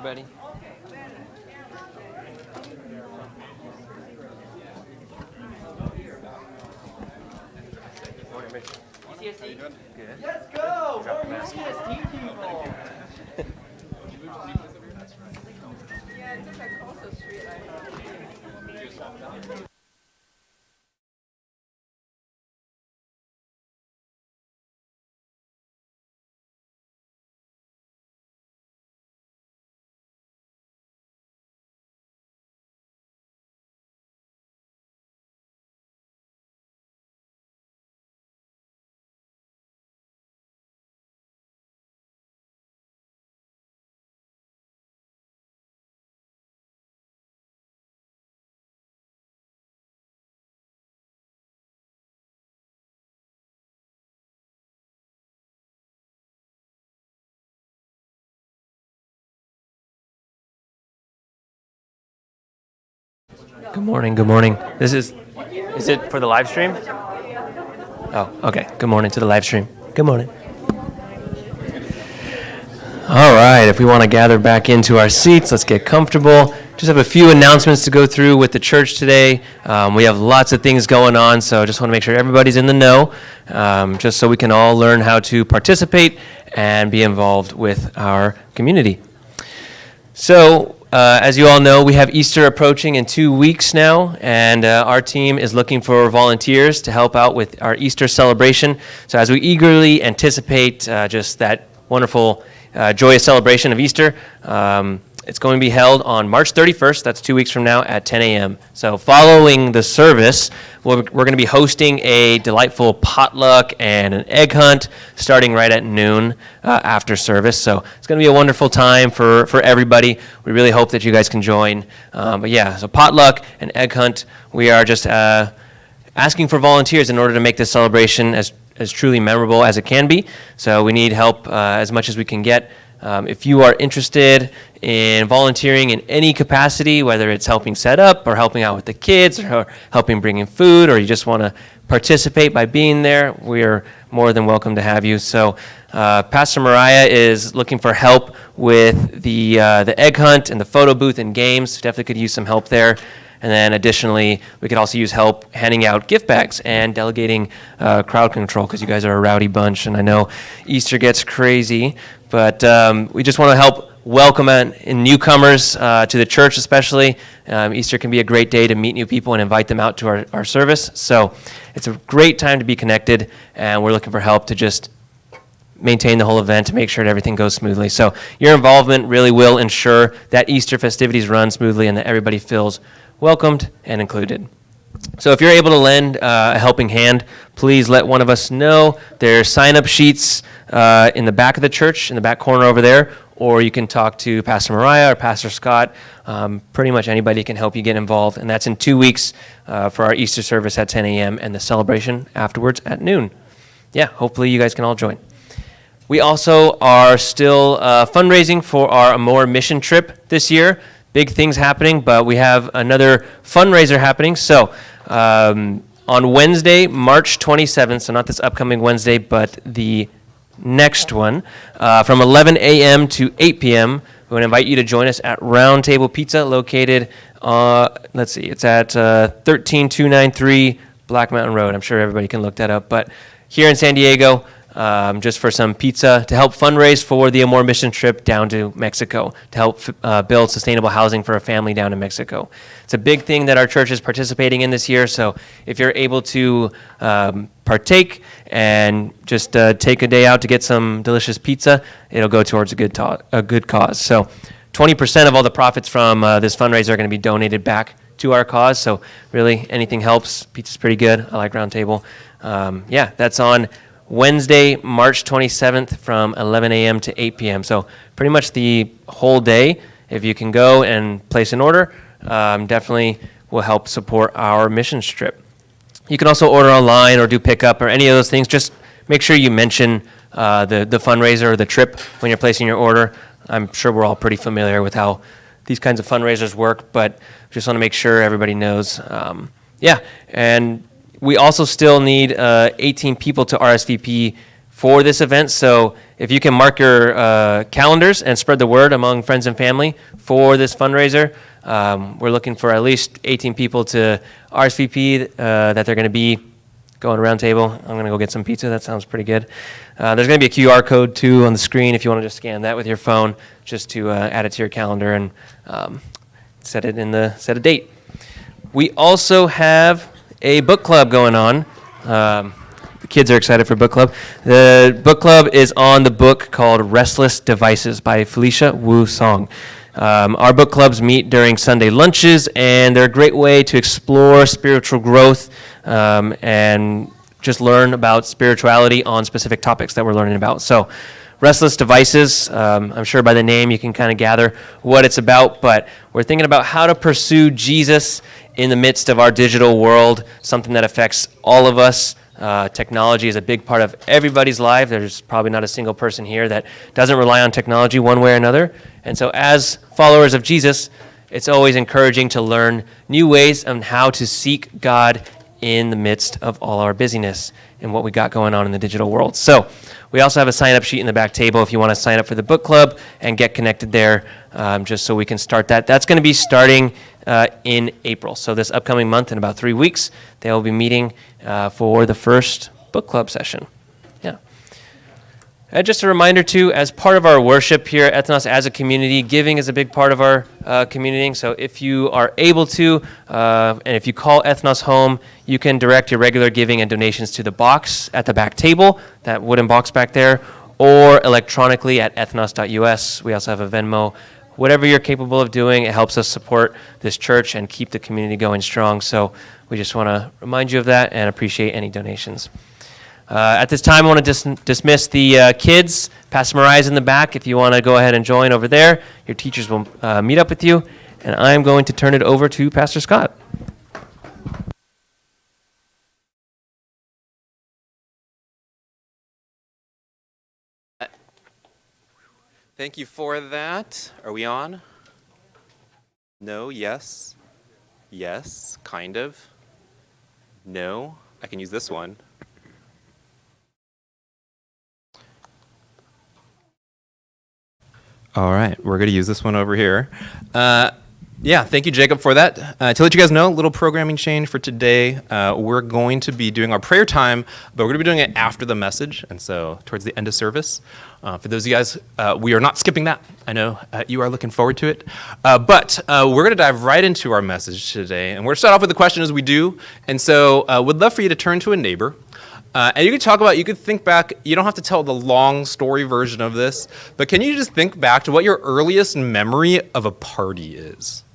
everybody. ECSD? Good. Let's go! More ECSD people! Yeah, it's just across the street. Good morning. Good morning. Is it for the live stream? Oh, okay. Good morning to the live stream. Good morning. All right. If we want to gather back into our seats, let's get comfortable. Just have a few announcements to go through with the church today. We have lots of things going on, so just want to make sure everybody's in the know, just so we can all learn how to participate and be involved with our community. So, as you all know, we have Easter approaching in 2 weeks now, and our team is looking for volunteers to help out with our Easter celebration. So as we eagerly anticipate just that wonderful, joyous celebration of Easter, it's going to be held on March 31st, that's 2 weeks from now, at 10 a.m. So following the service, we're going to be hosting a delightful potluck and an egg hunt starting right at noon after service. So it's going to be a wonderful time for everybody. We really hope that you guys can join. But yeah, so potluck and egg hunt, we are just asking for volunteers in order to make this celebration as truly memorable as it can be. So we need help as much as we can get. If you are interested in volunteering in any capacity, whether it's helping set up or helping out with the kids or helping bring in food, or you just want to participate by being there, we're more than welcome to have you. So Pastor Mariah is looking for help with the egg hunt and the photo booth and games. Definitely could use some help there. And then additionally, we could also use help handing out gift bags and delegating crowd control, because you guys are a rowdy bunch, and I know Easter gets crazy. But we just want to help welcome in newcomers to the church especially. Easter can be a great day to meet new people and invite them out to our service. So it's a great time to be connected, and we're looking for help to just maintain the whole event to make sure that everything goes smoothly. So your involvement really will ensure that Easter festivities run smoothly and that everybody feels welcomed and included. So if you're able to lend a helping hand, please let one of us know. There's sign-up sheets in the back of the church, in the back corner over there, or you can talk to Pastor Mariah or Pastor Scott. Pretty much anybody can help you get involved, and that's in 2 weeks for our Easter service at 10 a.m. and the celebration afterwards at noon. Yeah, hopefully you guys can all join. We also are still fundraising for our Amore mission trip this year. Big things happening, but we have another fundraiser happening. So on Wednesday, March 27th, so not this upcoming Wednesday, but the next one, from 11 a.m. to 8 p.m., we want to invite you to join us at Round Table Pizza, located, it's at 13293 Black Mountain Road. I'm sure everybody can look that up. But here in San Diego, just for some pizza to help fundraise for the Amore mission trip down to Mexico, to help build sustainable housing for a family down in Mexico. It's a big thing that our church is participating in this year, so if you're able to partake and just take a day out to get some delicious pizza, it'll go towards a good cause. So 20% of all the profits from this fundraiser are going to be donated back to our cause, so really anything helps. Pizza's pretty good. I like Round Table. That's on Wednesday, March 27th from 11 a.m. to 8 p.m. So pretty much the whole day. If you can go and place an order, definitely will help support our mission trip. You can also order online or do pickup or any of those things. Just make sure you mention the fundraiser or the trip when you're placing your order. I'm sure we're all pretty familiar with how these kinds of fundraisers work, but just want to make sure everybody knows. And we also still need 18 people to RSVP for this event. So if you can mark your calendars and spread the word among friends and family for this fundraiser, we're looking for at least 18 people to RSVP that they're going to be going around table. I'm going to go get some pizza. That sounds pretty good. There's going to be a QR code too on the screen if you want to just scan that with your phone, just to add it to your calendar and set a date. We also have a book club going on. The kids are excited for book club. The book club is on the book called Restless Devices by Felicia Wu Song. Our book clubs meet during Sunday lunches, and they're a great way to explore spiritual growth and just learn about spirituality on specific topics that we're learning about. So, Restless Devices, I'm sure by the name you can kind of gather what it's about, but we're thinking about how to pursue Jesus in the midst of our digital world, something that affects all of us. Technology is a big part of everybody's life. There's probably not a single person here that doesn't rely on technology one way or another. And so as followers of Jesus, it's always encouraging to learn new ways on how to seek God in the midst of all our busyness and what we got going on in the digital world. So we also have a sign-up sheet in the back table if you want to sign up for the book club and get connected there, just so we can start that. That's going to be starting in April. So this upcoming month, in about 3 weeks, they will be meeting for the first book club session. Yeah. Just a reminder, too, as part of our worship here at Ethnos as a community, giving is a big part of our community. So if you are able to, and if you call Ethnos home, you can direct your regular giving and donations to the box at the back table, that wooden box back there, or electronically at ethnos.us. We also have a Venmo. Whatever you're capable of doing, it helps us support this church and keep the community going strong. So we just want to remind you of that and appreciate any donations. At this time, I want to dismiss the kids. Pastor Mariah's in the back. If you want to go ahead and join over there, your teachers will meet up with you. And I'm going to turn it over to Pastor Scott. Thank you for that. Are we on? No, yes. Yes, kind of. No, I can use this one. All right, we're going to use this one over here. Yeah, thank you, Jacob, for that. To let you guys know, a little programming change for today. We're going to be doing our prayer time, but we're going to be doing it after the message, and so towards the end of service. For those of you guys, we are not skipping that. I know you are looking forward to it. But we're going to dive right into our message today, and we're going to start off with the question as we do. And so we'd love for you to turn to a neighbor. And you could think back, you don't have to tell the long story version of this, but can you just think back to what your earliest memory of a party is?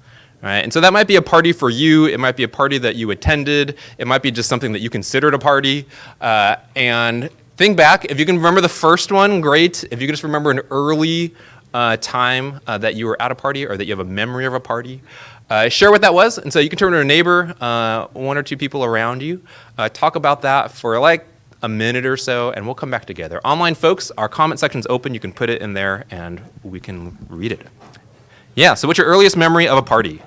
Right? And so that might be a party for you, it might be a party that you attended, it might be just something that you considered a party. And think back, if you can remember the first one, great. If you can just remember an early time that you were at a party or that you have a memory of a party, share what that was. And so you can turn to a neighbor, one or two people around you, talk about that for like a minute or so, and we'll come back together. Online folks, our comment section's open. You can put it in there, and we can read it. Yeah, so what's your earliest memory of a party?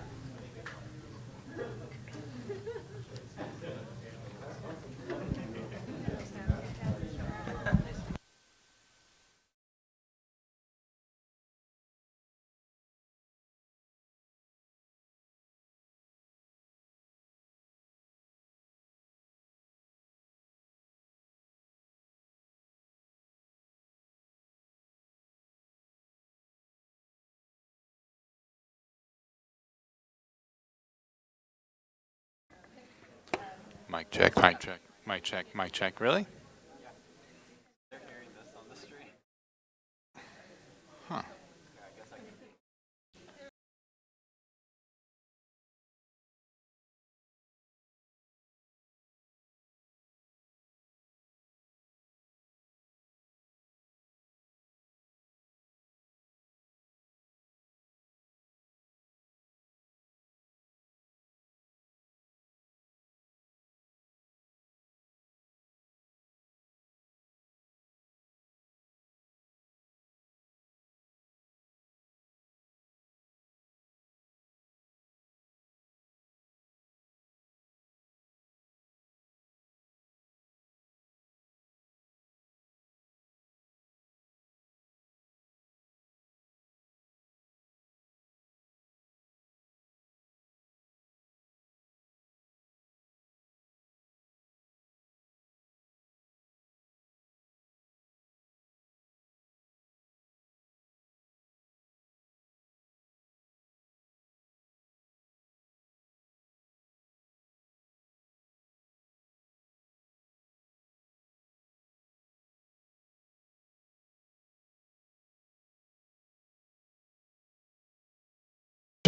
Mic check, mic check, mic check, mic check. Really? Huh.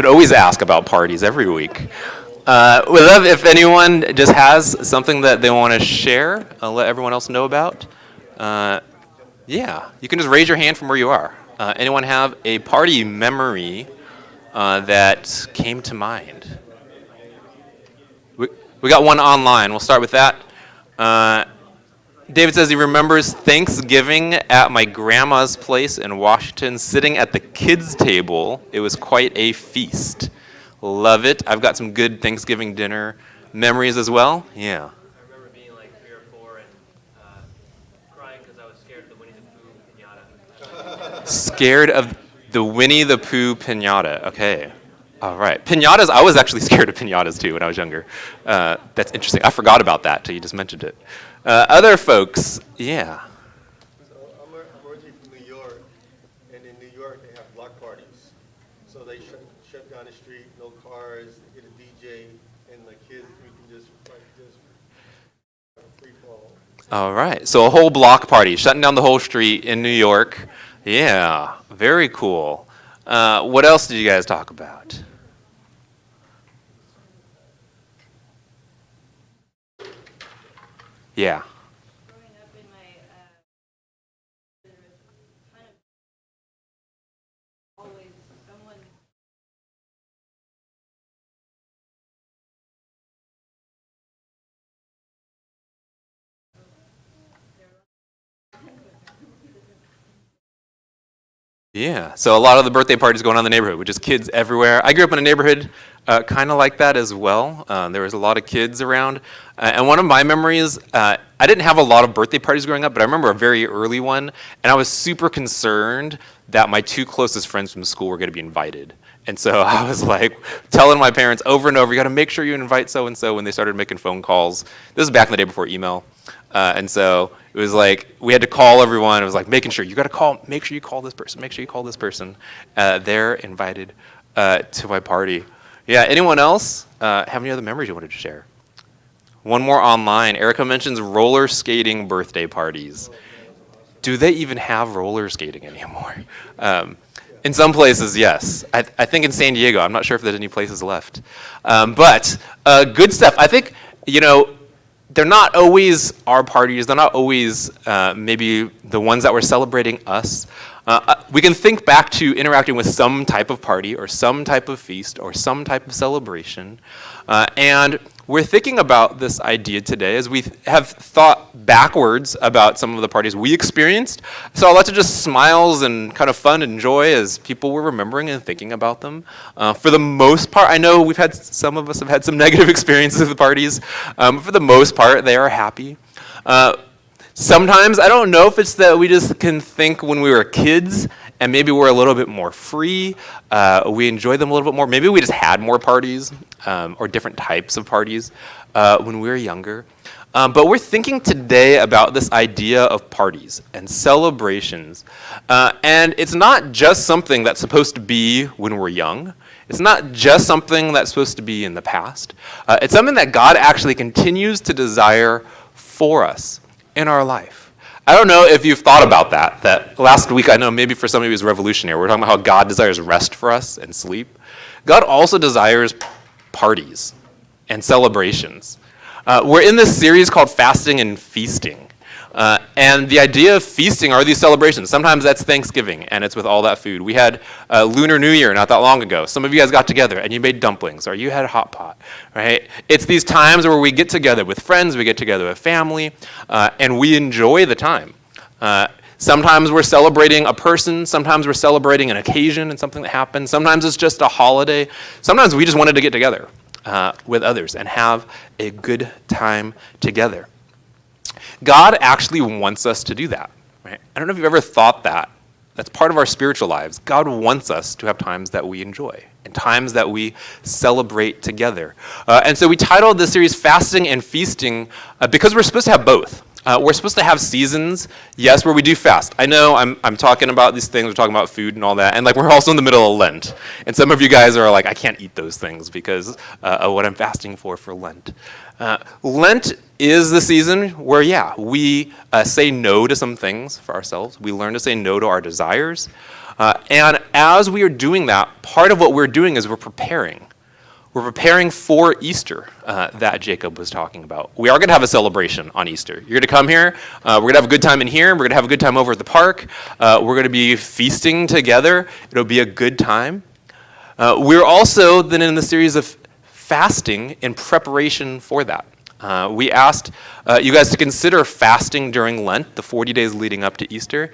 could always ask about parties every week. We'd love if anyone just has something that they want to share, let everyone else know about. Yeah, you can just raise your hand from where you are. Anyone have a party memory that came to mind? We got one online. We'll start with that. David says he remembers Thanksgiving at my grandma's place in Washington, sitting at the kids' table. It was quite a feast. Love it. I've got some good Thanksgiving dinner memories as well. Yeah. I remember being like 3 or 4 and crying because I was scared of the Winnie the Pooh pinata. Scared of the Winnie the Pooh pinata. Okay. All right. Pinatas, I was actually scared of pinatas too when I was younger. That's interesting. I forgot about that till you just mentioned it. Other folks, yeah. So I'm originally from New York, and in New York they have block parties. So they shut down the street, no cars, get a DJ, and the kids we can just free fall. All right. So a whole block party, shutting down the whole street in New York. Yeah. Very cool. What else did you guys talk about? Yeah. Growing up in my, there was kind of always someone. Yeah, so a lot of the birthday parties going on in the neighborhood, with just kids everywhere. I grew up in a neighborhood kind of like that as well. There was a lot of kids around. And one of my memories, I didn't have a lot of birthday parties growing up, but I remember a very early one, and I was super concerned that my 2 closest friends from school were going to be invited. And so I was like telling my parents over and over, you got to make sure you invite so-and-so when they started making phone calls. This was back in the day before email. And so it was like we had to call everyone. It was like making sure you got to call. Make sure you call this person. Make sure you call this person. They're invited to my party. Yeah. Anyone else have any other memories you wanted to share? One more online. Erica mentions roller skating birthday parties. Do they even have roller skating anymore? In some places, yes. I think in San Diego. I'm not sure if there's any places left. But good stuff. I think, they're not always our parties. They're not always maybe the ones that were celebrating us. We can think back to interacting with some type of party or some type of feast or some type of celebration. And we're thinking about this idea today as we have thought backwards about some of the parties we experienced. So lots of just smiles and kind of fun and joy as people were remembering and thinking about them. For the most part, I know some of us have had some negative experiences with parties. For the most part, they are happy. Sometimes, I don't know if it's that we just can think when we were kids and maybe we're a little bit more free, we enjoy them a little bit more. Maybe we just had more parties or different types of parties when we were younger. But we're thinking today about this idea of parties and celebrations. And it's not just something that's supposed to be when we're young. It's not just something that's supposed to be in the past. It's something that God actually continues to desire for us in our life. I don't know if you've thought about that last week, I know maybe for some of you it was revolutionary. We're talking about how God desires rest for us and sleep. God also desires parties and celebrations. We're in this series called Fasting and Feasting. And the idea of feasting are these celebrations. Sometimes that's Thanksgiving, and it's with all that food. We had Lunar New Year not that long ago. Some of you guys got together, and you made dumplings, or you had a hot pot, right? It's these times where we get together with friends, we get together with family, and we enjoy the time. Sometimes we're celebrating a person. Sometimes we're celebrating an occasion and something that happened. Sometimes it's just a holiday. Sometimes we just wanted to get together with others and have a good time together. God actually wants us to do that. Right? I don't know if you've ever thought that. That's part of our spiritual lives. God wants us to have times that we enjoy and times that we celebrate together. And so we titled this series Fasting and Feasting because we're supposed to have both. We're supposed to have seasons, yes, where we do fast. I know I'm talking about these things, we're talking about food and all that, and we're also in the middle of Lent. And some of you guys are like, I can't eat those things because of what I'm fasting for Lent. Lent is the season where, we say no to some things for ourselves. We learn to say no to our desires. And as we are doing that, part of what we're doing is we're preparing. We're preparing for Easter that Jacob was talking about. We are going to have a celebration on Easter. You're going to come here. We're going to have a good time in here. We're going to have a good time over at the park. We're going to be feasting together. It'll be a good time. We're also then in the series of fasting in preparation for that. We asked you guys to consider fasting during Lent, the 40 days leading up to Easter,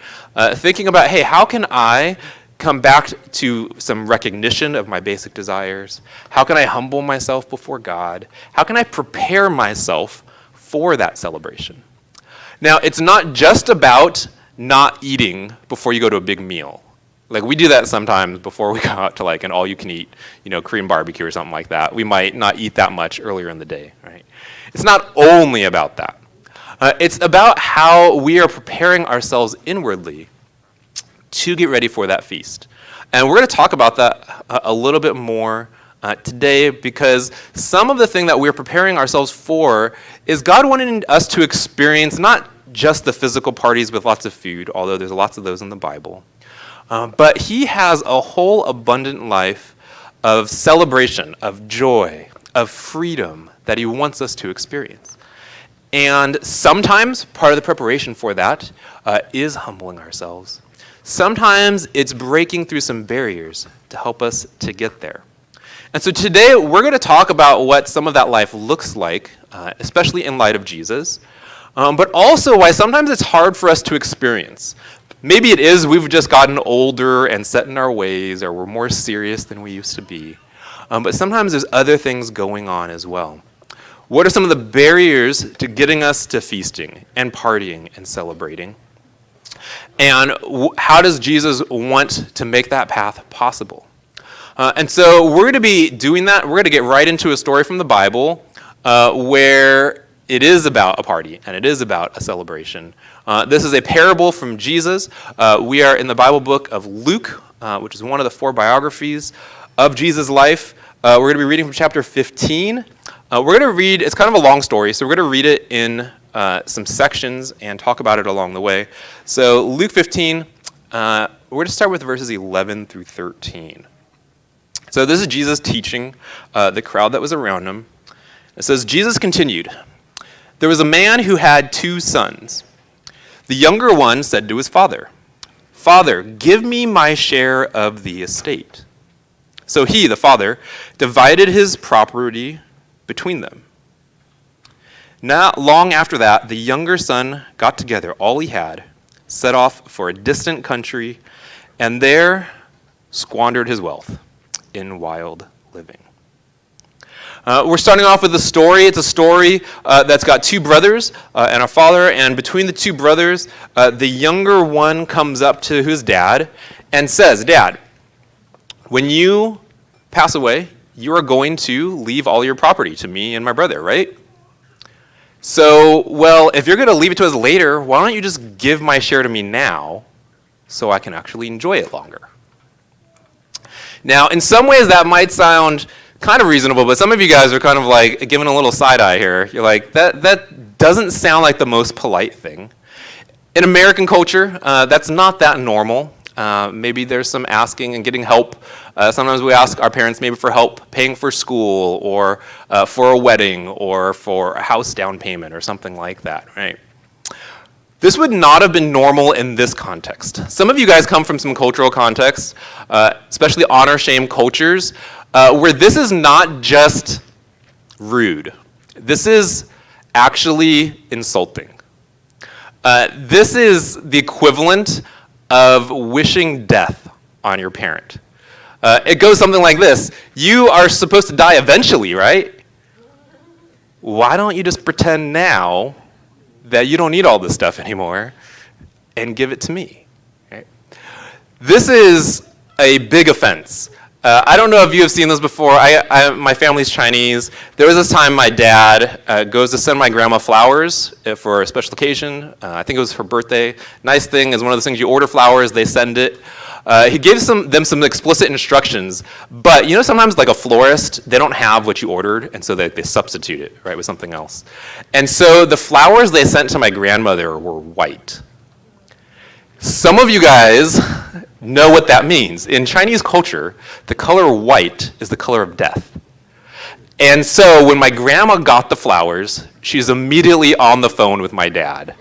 thinking about, hey, how can I come back to some recognition of my basic desires? How can I humble myself before God? How can I prepare myself for that celebration? Now, it's not just about not eating before you go to a big meal. Like, we do that sometimes before we go out to like an all-you-can-eat, Korean barbecue or something like that. We might not eat that much earlier in the day, right? It's not only about that. It's about how we are preparing ourselves inwardly to get ready for that feast. And we're going to talk about that a little bit more today, because some of the thing that we're preparing ourselves for is God wanting us to experience not just the physical parties with lots of food, although there's lots of those in the Bible, but he has a whole abundant life of celebration, of joy, of freedom that he wants us to experience. And sometimes part of the preparation for that is humbling ourselves. Sometimes it's breaking through some barriers to help us to get there. And so today we're going to talk about what some of that life looks like, especially in light of Jesus, but also why sometimes it's hard for us to experience. Maybe it is we've just gotten older and set in our ways, or we're more serious than we used to be. But sometimes there's other things going on as well. What are some of the barriers to getting us to feasting and partying and celebrating? And how does Jesus want to make that path possible? And so we're going to be doing that. We're going to get right into a story from the Bible where it is about a party and it is about a celebration. This is a parable from Jesus. We are in the Bible book of Luke, which is one of the 4 biographies of Jesus' life. We're going to be reading from chapter 15. We're going to read, it's kind of a long story, so we're going to read it in some sections and talk about it along the way. So Luke 15, we're going to start with verses 11 through 13. So this is Jesus teaching the crowd that was around him. It says, Jesus continued, "There was a man who had 2 sons. The younger one said to his father, 'Father, give me my share of the estate.' So he, the father, divided his property between them. Not long after that, the younger son got together all he had, set off for a distant country, and there squandered his wealth in wild living." We're starting off with a story. It's a story that's got 2 brothers and a father, and between the 2 brothers, the younger one comes up to his dad and says, "Dad, when you pass away, you are going to leave all your property to me and my brother, right? So, well, if you're going to leave it to us later, why don't you just give my share to me now so I can actually enjoy it longer?" Now, in some ways that might sound kind of reasonable, but some of you guys are kind of like giving a little side eye here. You're like, that doesn't sound like the most polite thing. In American culture, that's not that normal. Maybe there's some asking and getting help. Sometimes we ask our parents maybe for help paying for school or for a wedding or for a house down payment or something like that, right? This would not have been normal in this context. Some of you guys come from some cultural contexts, especially honor-shame cultures, where this is not just rude. This is actually insulting. This is the equivalent of wishing death on your parent. It goes something like this. You are supposed to die eventually, right? Why don't you just pretend now that you don't need all this stuff anymore and give it to me? Right? This is a big offense. I don't know if you have seen this before. My family's Chinese. There was this time my dad goes to send my grandma flowers for a special occasion. I think it was her birthday. Nice thing is one of those things, you order flowers, they send it. He gave them some explicit instructions, but sometimes like a florist, they don't have what you ordered, and so they substitute it, right, with something else. And so the flowers they sent to my grandmother were white. Some of you guys know what that means. In Chinese culture, the color white is the color of death. And so when my grandma got the flowers, she's immediately on the phone with my dad.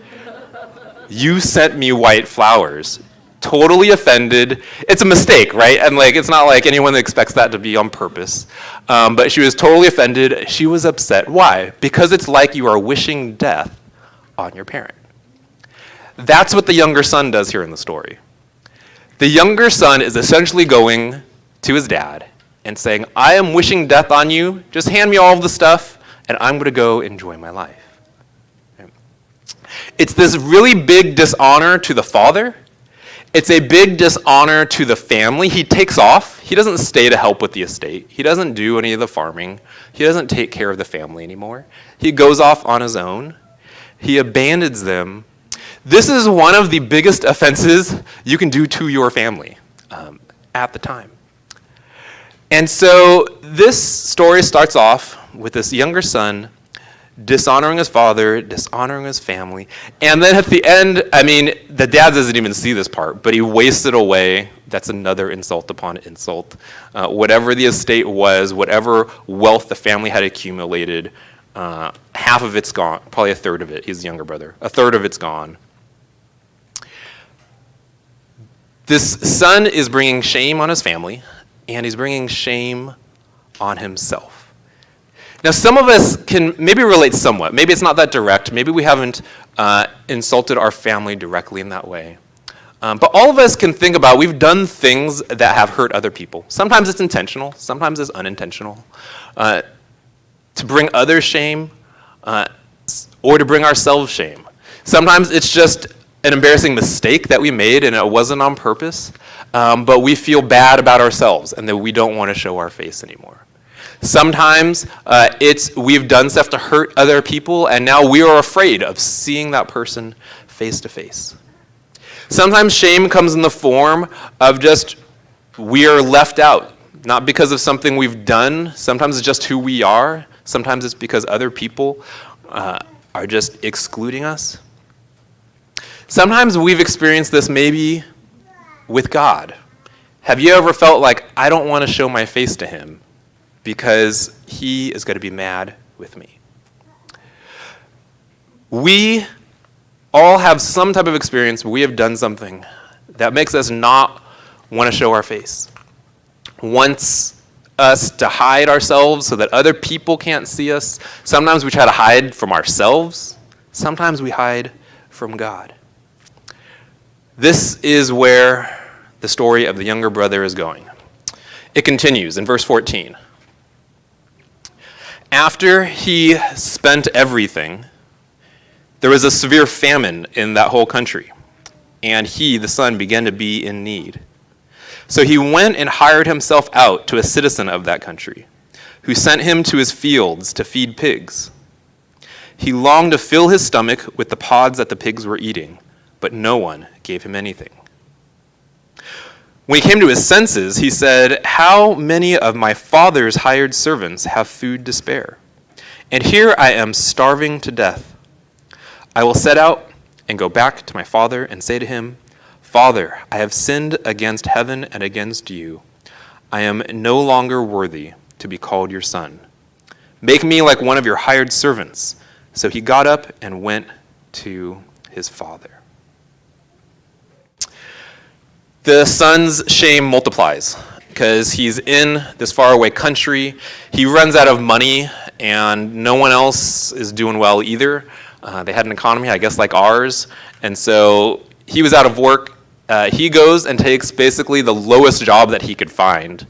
You sent me white flowers. Totally offended. It's a mistake, right? And like, it's not like anyone expects that to be on purpose. But she was totally offended. She was upset. Why? Because it's like you are wishing death on your parent. That's what the younger son does here in the story. The younger son is essentially going to his dad and saying, I am wishing death on you. Just hand me all of the stuff, and I'm going to go enjoy my life. Okay. It's this really big dishonor to the father. It's a big dishonor to the family. He takes off. He doesn't stay to help with the estate. He doesn't do any of the farming. He doesn't take care of the family anymore. He goes off on his own. He abandons them. This is one of the biggest offenses you can do to your family at the time. And so this story starts off with this younger son dishonoring his father, dishonoring his family, and then at the end, I mean, the dad doesn't even see this part, but he wasted away. That's another insult upon insult. Whatever the estate was, whatever wealth the family had accumulated, half of it's gone, probably a third of it. He's the younger brother. A third of it's gone. This son is bringing shame on his family, and he's bringing shame on himself. Now, some of us can maybe relate somewhat. Maybe it's not that direct. Maybe we haven't insulted our family directly in that way. But all of us can think about, we've done things that have hurt other people. Sometimes it's intentional. Sometimes it's unintentional. To bring others shame or to bring ourselves shame. Sometimes it's just an embarrassing mistake that we made and it wasn't on purpose, but we feel bad about ourselves and that we don't want to show our face anymore. Sometimes we've done stuff to hurt other people and now we are afraid of seeing that person face to face. Sometimes shame comes in the form of just we are left out, not because of something we've done. Sometimes it's just who we are. Sometimes it's because other people are just excluding us. Sometimes we've experienced this maybe with God. Have you ever felt like, I don't want to show my face to him because he is going to be mad with me? We all have some type of experience where we have done something that makes us not want to show our face. Wants us to hide ourselves so that other people can't see us. Sometimes we try to hide from ourselves. Sometimes we hide from God. This is where the story of the younger brother is going. It continues in verse 14. After he spent everything, there was a severe famine in that whole country, and he, the son, began to be in need. So he went and hired himself out to a citizen of that country, who sent him to his fields to feed pigs. He longed to fill his stomach with the pods that the pigs were eating, but no one gave him anything. When he came to his senses, he said, "How many of my father's hired servants have food to spare? And here I am starving to death. I will set out and go back to my father and say to him, 'Father, I have sinned against heaven and against you. I am no longer worthy to be called your son. Make me like one of your hired servants.' So he got up and went to his father." The son's shame multiplies because he's in this faraway country. He runs out of money, and no one else is doing well either. They had an economy, I guess, like ours, and so he was out of work. He goes and takes basically the lowest job that he could find.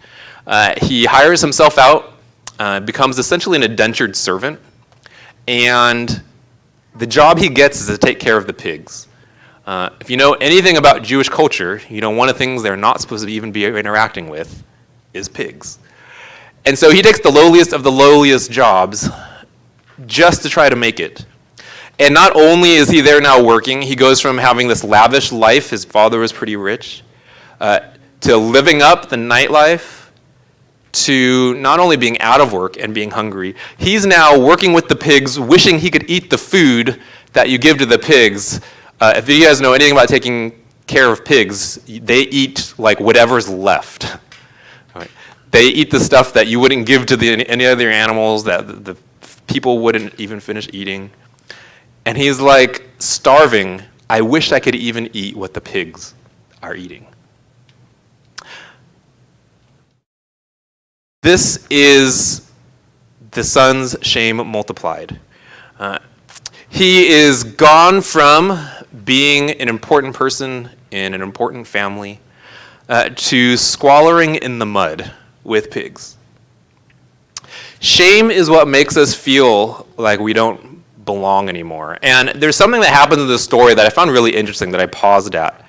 He hires himself out, becomes essentially an indentured servant, and the job he gets is to take care of the pigs. If you know anything about Jewish culture, you know one of the things they're not supposed to even be interacting with is pigs. And so he takes the lowliest of the lowliest jobs just to try to make it. And not only is he there now working, he goes from having this lavish life, his father was pretty rich, to living up the nightlife, to not only being out of work and being hungry, he's now working with the pigs, wishing he could eat the food that you give to the pigs. If you guys know anything about taking care of pigs, they eat like whatever's left. Right? They eat the stuff that you wouldn't give to any other animals, that the people wouldn't even finish eating. And he's like, starving, I wish I could even eat what the pigs are eating. This is the son's shame multiplied. He is gone from being an important person in an important family to squalling in the mud with pigs. Shame is what makes us feel like we don't belong anymore. And there's something that happens in this story that I found really interesting that I paused at.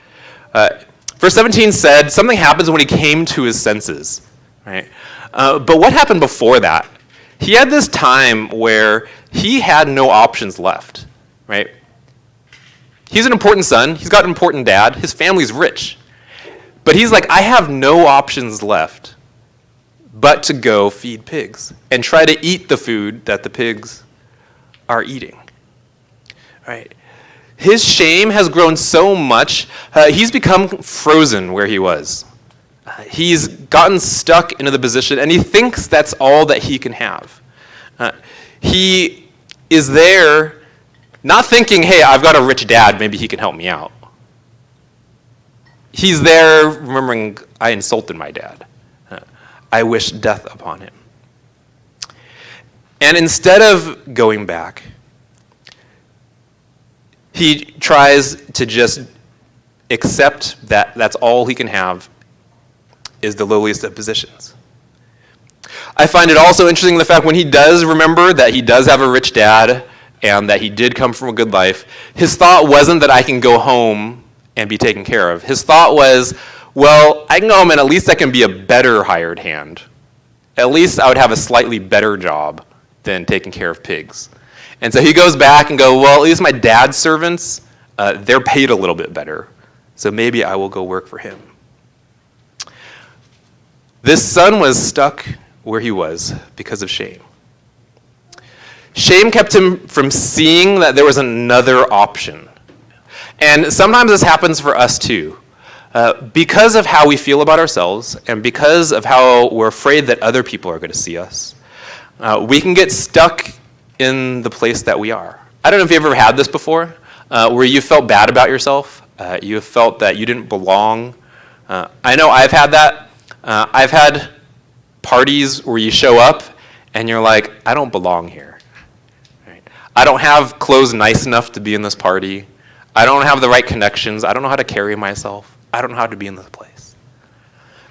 Verse 17 said, something happens when he came to his senses. Right? But what happened before that? He had this time where he had no options left. Right? He's an important son. He's got an important dad. His family's rich. But he's like, I have no options left but to go feed pigs and try to eat the food that the pigs are eating. Right? His shame has grown so much, he's become frozen where he was. He's gotten stuck into the position, and he thinks that's all that he can have. He is there not thinking, hey, I've got a rich dad, maybe he can help me out. He's there remembering, I insulted my dad. I wish death upon him. And instead of going back, he tries to just accept that that's all he can have is the lowliest of positions. I find it also interesting the fact when he does remember that he does have a rich dad and that he did come from a good life, his thought wasn't that I can go home and be taken care of. His thought was, well, I can go home and at least I can be a better hired hand. At least I would have a slightly better job than taking care of pigs. And so he goes back and goes, well, at least my dad's servants, they're paid a little bit better. So maybe I will go work for him. This son was stuck where he was because of shame. Shame kept him from seeing that there was another option. And sometimes this happens for us too. Because of how we feel about ourselves and because of how we're afraid that other people are going to see us, we can get stuck in the place that we are. I don't know if you've ever had this before, where you felt bad about yourself. You felt that you didn't belong. I know I've had that. I've had parties where you show up and you're like, I don't belong here. Right? I don't have clothes nice enough to be in this party. I don't have the right connections. I don't know how to carry myself. I don't know how to be in this place.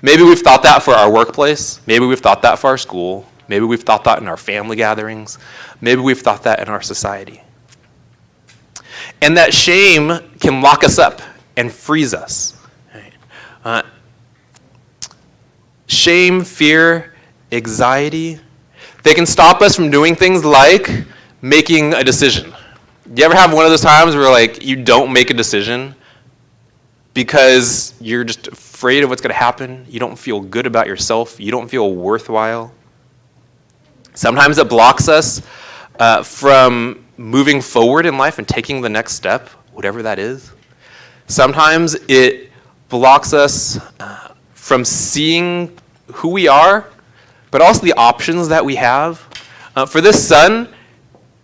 Maybe we've thought that for our workplace. Maybe we've thought that for our school. Maybe we've thought that in our family gatherings. Maybe we've thought that in our society. And that shame can lock us up and freeze us. Right? Shame, fear, anxiety, they can stop us from doing things like making a decision. Do you ever have one of those times where like you don't make a decision because you're just afraid of what's going to happen? You don't feel good about yourself. You don't feel worthwhile. Sometimes it blocks us from moving forward in life and taking the next step, whatever that is. Sometimes it blocks us from seeing who we are, but also the options that we have. For this son,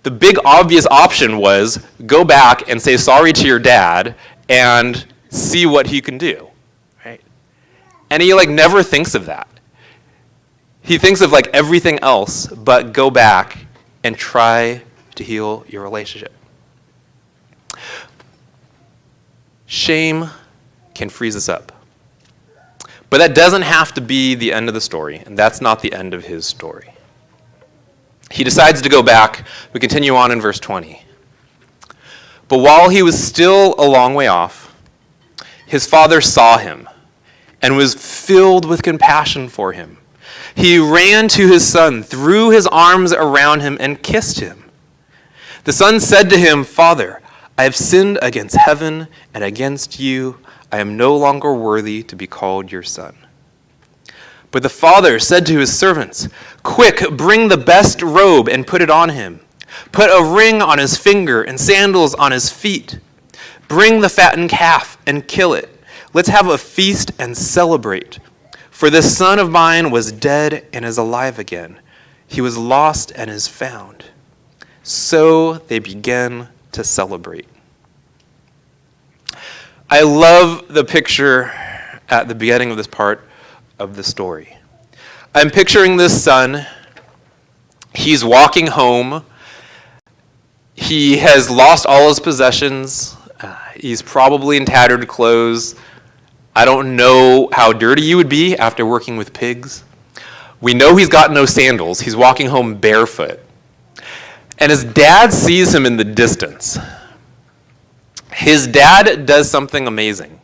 the big obvious option was go back and say sorry to your dad and see what he can do, right? And he like never thinks of that. He thinks of like everything else, but go back and try to heal your relationship. Shame can freeze us up. But that doesn't have to be the end of the story, and that's not the end of his story. He decides to go back. We continue on in verse 20. But while he was still a long way off, his father saw him and was filled with compassion for him. He ran to his son, threw his arms around him, and kissed him. The son said to him, "Father, I have sinned against heaven and against you. I am no longer worthy to be called your son." But the father said to his servants, "Quick, bring the best robe and put it on him. Put a ring on his finger and sandals on his feet. Bring the fattened calf and kill it. Let's have a feast and celebrate. For this son of mine was dead and is alive again. He was lost and is found. So they began to celebrate. I love the picture at the beginning of this part of the story. I'm picturing this son. He's walking home. He has lost all his possessions. He's probably in tattered clothes. I don't know how dirty you would be after working with pigs. We know he's got no sandals. He's walking home barefoot. And his dad sees him in the distance. His dad does something amazing.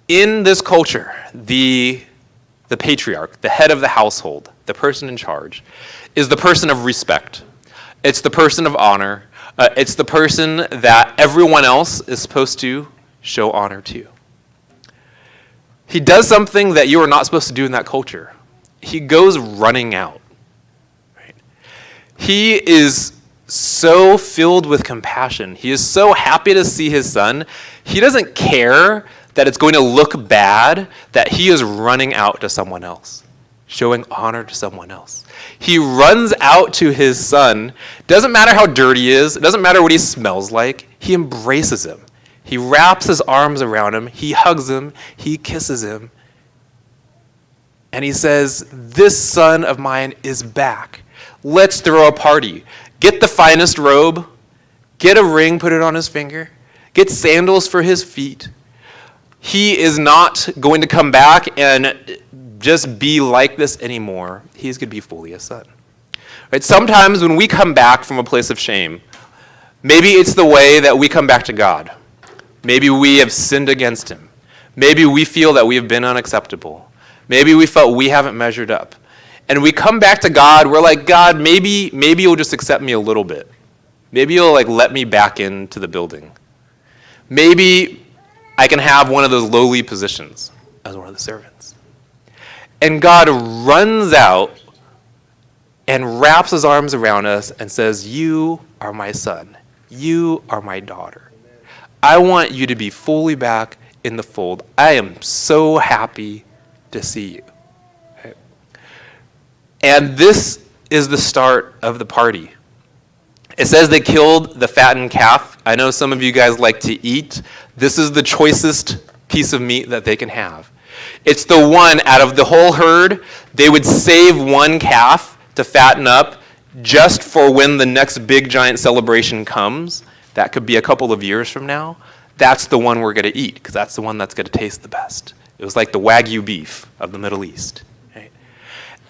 In this culture, the patriarch, the head of the household, the person in charge, is the person of respect. It's the person of honor. It's the person that everyone else is supposed to show honor to. He does something that you are not supposed to do in that culture. He goes running out. Right? He is so filled with compassion. He is so happy to see his son. He doesn't care that it's going to look bad that he is running out to someone else, showing honor to someone else. He runs out to his son. Doesn't matter how dirty he is. It doesn't matter what he smells like. He embraces him. He wraps his arms around him. He hugs him. He kisses him. And he says, "This son of mine is back. Let's throw a party. Get the finest robe. Get a ring, put it on his finger. Get sandals for his feet." He is not going to come back and just be like this anymore. He's going to be fully a son. Right? Sometimes when we come back from a place of shame, maybe it's the way that we come back to God. Maybe we have sinned against him. Maybe we feel that we have been unacceptable. Maybe we felt we haven't measured up. And we come back to God, we're like, "God, maybe you'll just accept me a little bit. Maybe you'll let me back into the building. Maybe I can have one of those lowly positions as one of the servants." And God runs out and wraps his arms around us and says, "You are my son. You are my daughter. I want you to be fully back in the fold. I am so happy to see you." Right? And this is the start of the party. It says they killed the fattened calf. I know some of you guys like to eat. This is the choicest piece of meat that they can have. It's the one out of the whole herd. They would save one calf to fatten up just for when the next big giant celebration comes. That could be a couple of years from now. That's the one we're going to eat because that's the one that's going to taste the best. It was like the Wagyu beef of the Middle East. Right?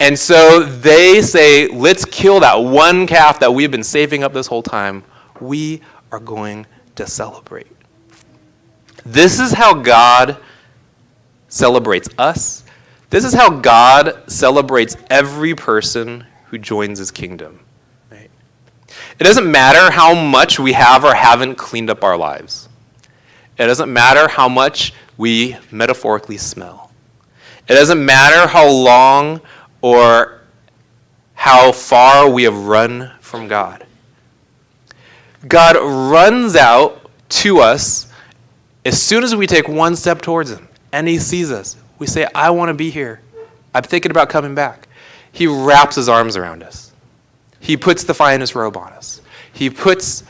And so they say, "Let's kill that one calf that we've been saving up this whole time. We are going to celebrate." This is how God celebrates us. This is how God celebrates every person who joins his kingdom. Right? It doesn't matter how much we have or haven't cleaned up our lives. It doesn't matter how much we metaphorically smell. It doesn't matter how long or how far we have run from God. God runs out to us as soon as we take one step towards him and he sees us. We say, "I want to be here. I'm thinking about coming back." He wraps his arms around us. He puts the finest robe on us. He puts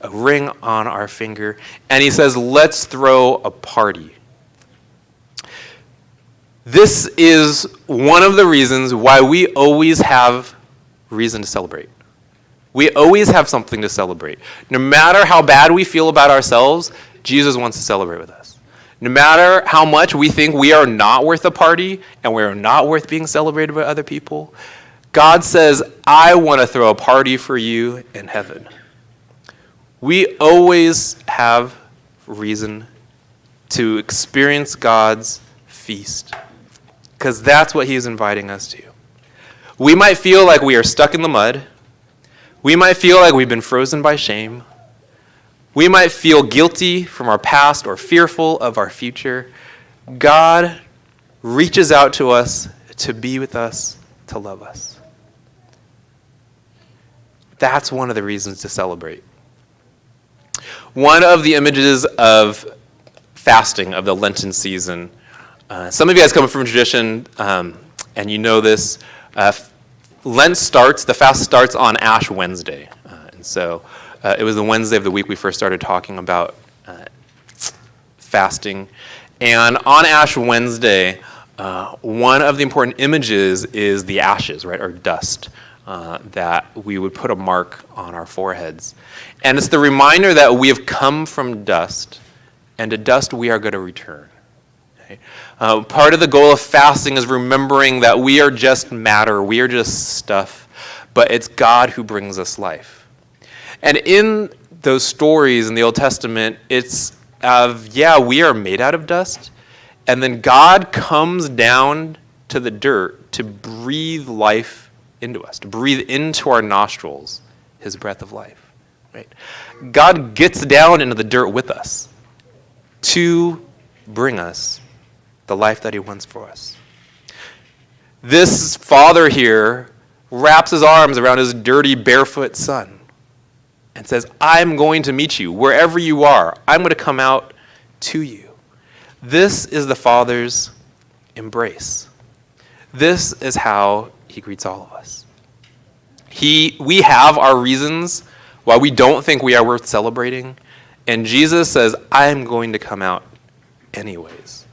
a ring on our finger, and he says, "Let's throw a party." This is one of the reasons why we always have reason to celebrate. We always have something to celebrate. No matter how bad we feel about ourselves, Jesus wants to celebrate with us. No matter how much we think we are not worth a party and we are not worth being celebrated by other people, God says, "I want to throw a party for you in heaven." We always have reason to experience God's feast because that's what he is inviting us to. We might feel like we are stuck in the mud. We might feel like we've been frozen by shame. We might feel guilty from our past or fearful of our future. God reaches out to us to be with us, to love us. That's one of the reasons to celebrate. One of the images of fasting of the Lenten season. Some of you guys come from tradition, and you know this. The fast starts on Ash Wednesday. And so it was the Wednesday of the week we first started talking about fasting. And on Ash Wednesday, one of the important images is the ashes, right, or dust, that we would put a mark on our foreheads. And it's the reminder that we have come from dust, and to dust we are going to return. Okay? Part of the goal of fasting is remembering that we are just matter, we are just stuff, but it's God who brings us life. And in those stories in the Old Testament, it's we are made out of dust, and then God comes down to the dirt to breathe life into us, to breathe into our nostrils his breath of life. Right? God gets down into the dirt with us to bring us the life that he wants for us. This father here wraps his arms around his dirty, barefoot son and says, I'm going to meet you wherever you are. I'm going to come out to you. This is the Father's embrace. This is how he greets all of us. We have our reasons why we don't think we are worth celebrating, and Jesus says, I'm going to come out anyways.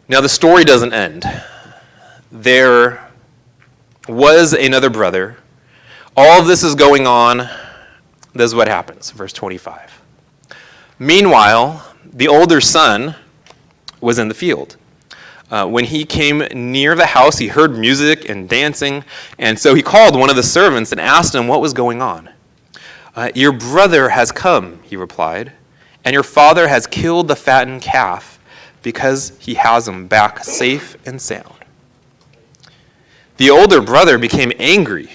Now, the story doesn't end. There was another brother. All of this is going on. This is what happens, verse 25. Meanwhile, the older son was in the field. When he came near the house, he heard music and dancing, and so he called one of the servants and asked him what was going on. Your brother has come, he replied, and your father has killed the fattened calf because he has him back safe and sound. The older brother became angry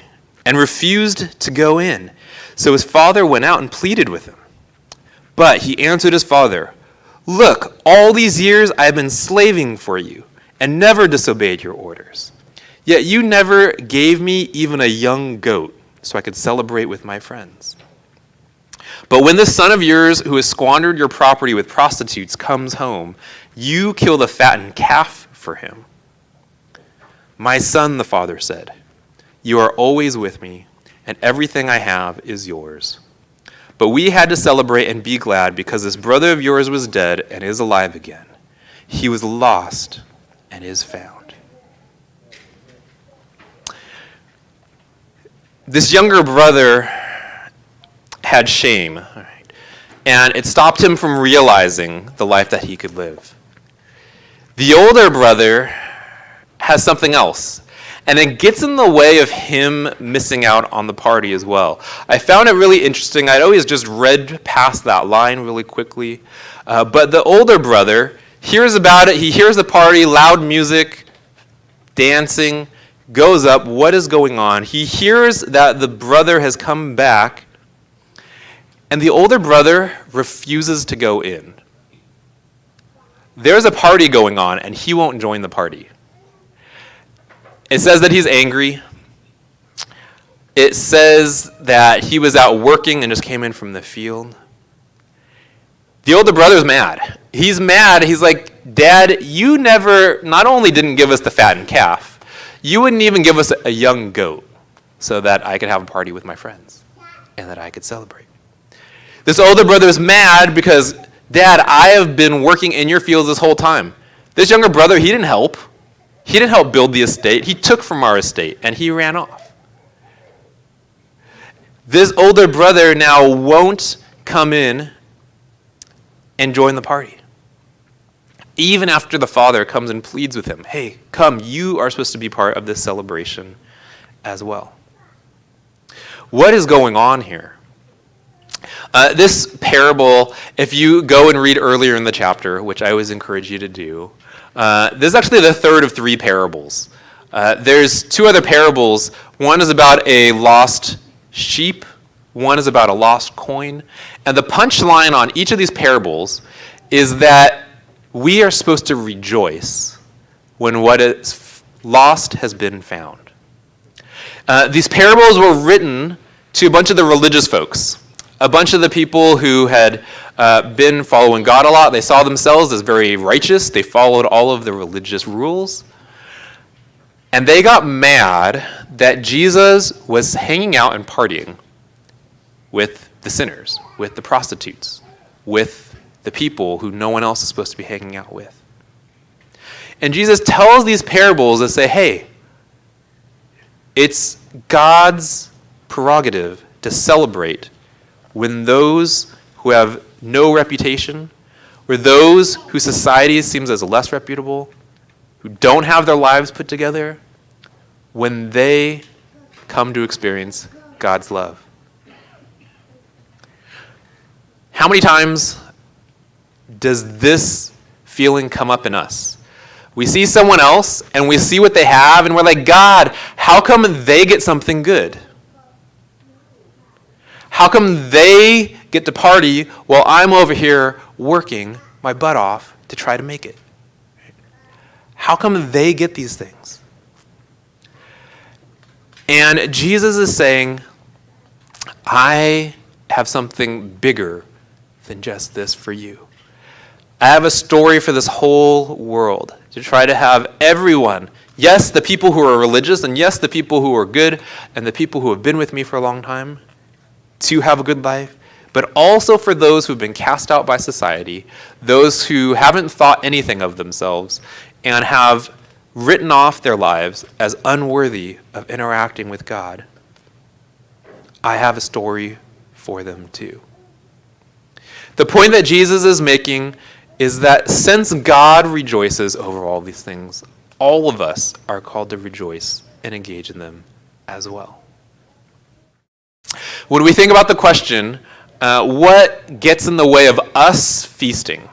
and refused to go in. So his father went out and pleaded with him. But he answered his father, Look, all these years I have been slaving for you and never disobeyed your orders. Yet you never gave me even a young goat so I could celebrate with my friends. But when this son of yours who has squandered your property with prostitutes comes home, you kill the fattened calf for him. My son, the father said, you are always with me, and everything I have is yours. But we had to celebrate and be glad because this brother of yours was dead and is alive again. He was lost and is found. This younger brother had shame, and it stopped him from realizing the life that he could live. The older brother has something else, and it gets in the way of him missing out on the party as well. I found it really interesting. I'd always just read past that line really quickly. But the older brother hears about it. He hears the party, loud music, dancing, goes up. What is going on? He hears that the brother has come back, and the older brother refuses to go in. There's a party going on, and he won't join the party. It says that he's angry. It says that he was out working and just came in from the field. The older brother's mad. He's mad. He's like, Dad, you not only didn't give us the fattened calf, you wouldn't even give us a young goat so that I could have a party with my friends and that I could celebrate. This older brother is mad because, Dad, I have been working in your fields this whole time. This younger brother, he didn't help. He didn't help build the estate. He took from our estate, and he ran off. This older brother now won't come in and join the party. Even after the father comes and pleads with him, hey, come, you are supposed to be part of this celebration as well. What is going on here? This parable, if you go and read earlier in the chapter, which I always encourage you to do, this is actually the third of three parables. There's two other parables. One is about a lost sheep. One is about a lost coin. And the punchline on each of these parables is that we are supposed to rejoice when what is lost has been found. These parables were written to a bunch of the religious folks. A bunch of the people who had been following God a lot, they saw themselves as very righteous. They followed all of the religious rules. And they got mad that Jesus was hanging out and partying with the sinners, with the prostitutes, with the people who no one else is supposed to be hanging out with. And Jesus tells these parables that say, hey, it's God's prerogative to celebrate when those who have no reputation, or those whose society seems as less reputable, who don't have their lives put together, when they come to experience God's love. How many times does this feeling come up in us? We see someone else and we see what they have and we're like, God, how come they get something good? How come they get to party while I'm over here working my butt off to try to make it? How come they get these things? And Jesus is saying, I have something bigger than just this for you. I have a story for this whole world to try to have everyone, yes, the people who are religious, and yes, the people who are good, and the people who have been with me for a long time, to have a good life, but also for those who've been cast out by society, those who haven't thought anything of themselves, and have written off their lives as unworthy of interacting with God. I have a story for them too. The point that Jesus is making is that since God rejoices over all these things, all of us are called to rejoice and engage in them as well. When we think about the question, what gets in the way of us feasting?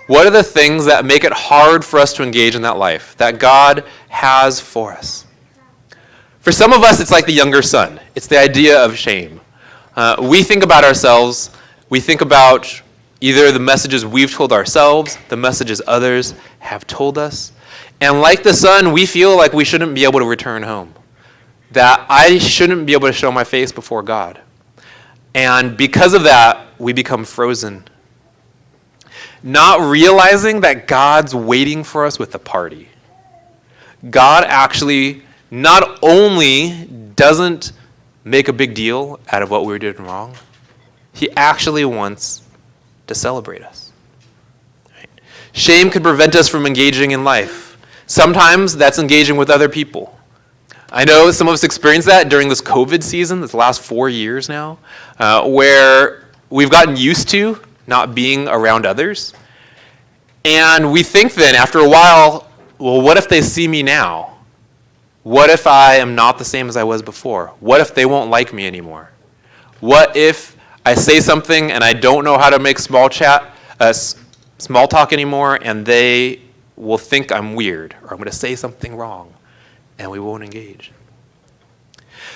What are the things that make it hard for us to engage in that life that God has for us? For some of us, it's like the younger son. It's the idea of shame. We think about ourselves, we think about either the messages we've told ourselves, the messages others have told us, and like the son, we feel like we shouldn't be able to return home, that I shouldn't be able to show my face before God. And because of that, we become frozen, not realizing that God's waiting for us with the party. God actually not only doesn't make a big deal out of what we were doing wrong, he actually wants to celebrate us. Right? Shame can prevent us from engaging in life. Sometimes that's engaging with other people. I know some of us experienced that during this COVID season, this last 4 years now, where we've gotten used to not being around others. And we think then, after a while, well, what if they see me now? What if I am not the same as I was before? What if they won't like me anymore? What if I say something and I don't know how to make small talk anymore, and they will think I'm weird, or I'm going to say something wrong, and we won't engage?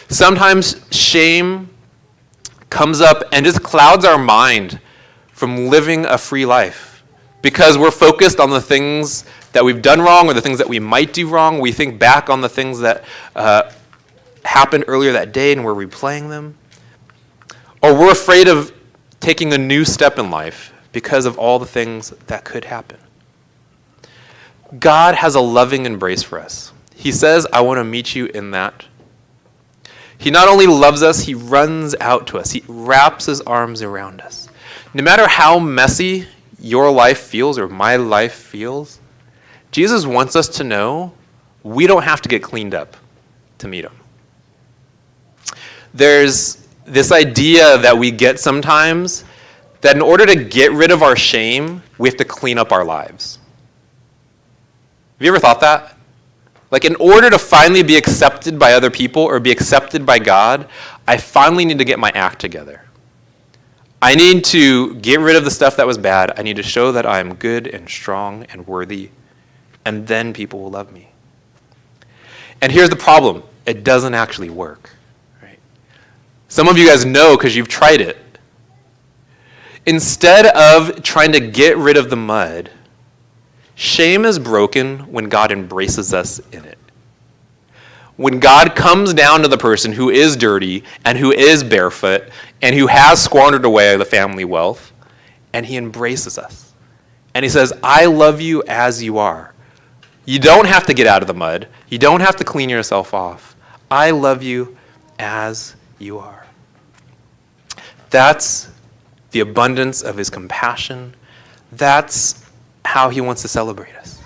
Sometimes shame comes up and just clouds our mind from living a free life because we're focused on the things that we've done wrong or the things that we might do wrong. We think back on the things that happened earlier that day and we're replaying them. Or we're afraid of taking a new step in life because of all the things that could happen. God has a loving embrace for us. He says, I want to meet you in that. He not only loves us, he runs out to us. He wraps his arms around us. No matter how messy your life feels or my life feels, Jesus wants us to know we don't have to get cleaned up to meet him. There's this idea that we get sometimes that in order to get rid of our shame, we have to clean up our lives. Have you ever thought that? Like, in order to finally be accepted by other people or be accepted by God, I finally need to get my act together. I need to get rid of the stuff that was bad. I need to show that I am good and strong and worthy, and then people will love me. And here's the problem. It doesn't actually work. Right? Some of you guys know because you've tried it. Instead of trying to get rid of the mud, shame is broken when God embraces us in it. when God comes down to the person who is dirty and who is barefoot and who has squandered away the family wealth, and he embraces us. And he says, I love you as you are. You don't have to get out of the mud. You don't have to clean yourself off. I love you as you are. That's the abundance of his compassion. That's how he wants to celebrate us.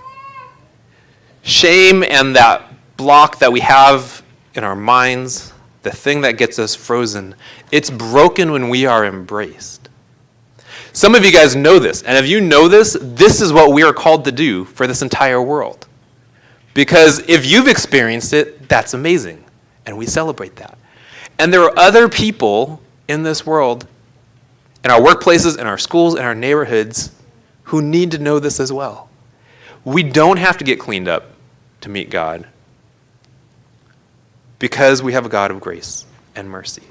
Shame and that block that we have in our minds, the thing that gets us frozen, it's broken when we are embraced. Some of you guys know this, and if you know this, this is what we are called to do for this entire world. Because if you've experienced it, that's amazing, and we celebrate that. And there are other people in this world, in our workplaces, in our schools, in our neighborhoods, who need to know this as well. We don't have to get cleaned up to meet God, because we have a God of grace and mercy.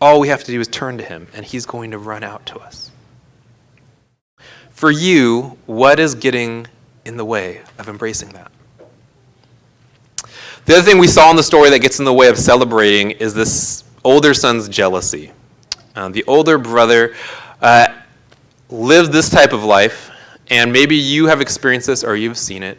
All we have to do is turn to him, and he's going to run out to us. For you, what is getting in the way of embracing that? The other thing we saw in the story that gets in the way of celebrating is this older son's jealousy. The older brother lived this type of life, and maybe you have experienced this or you've seen it.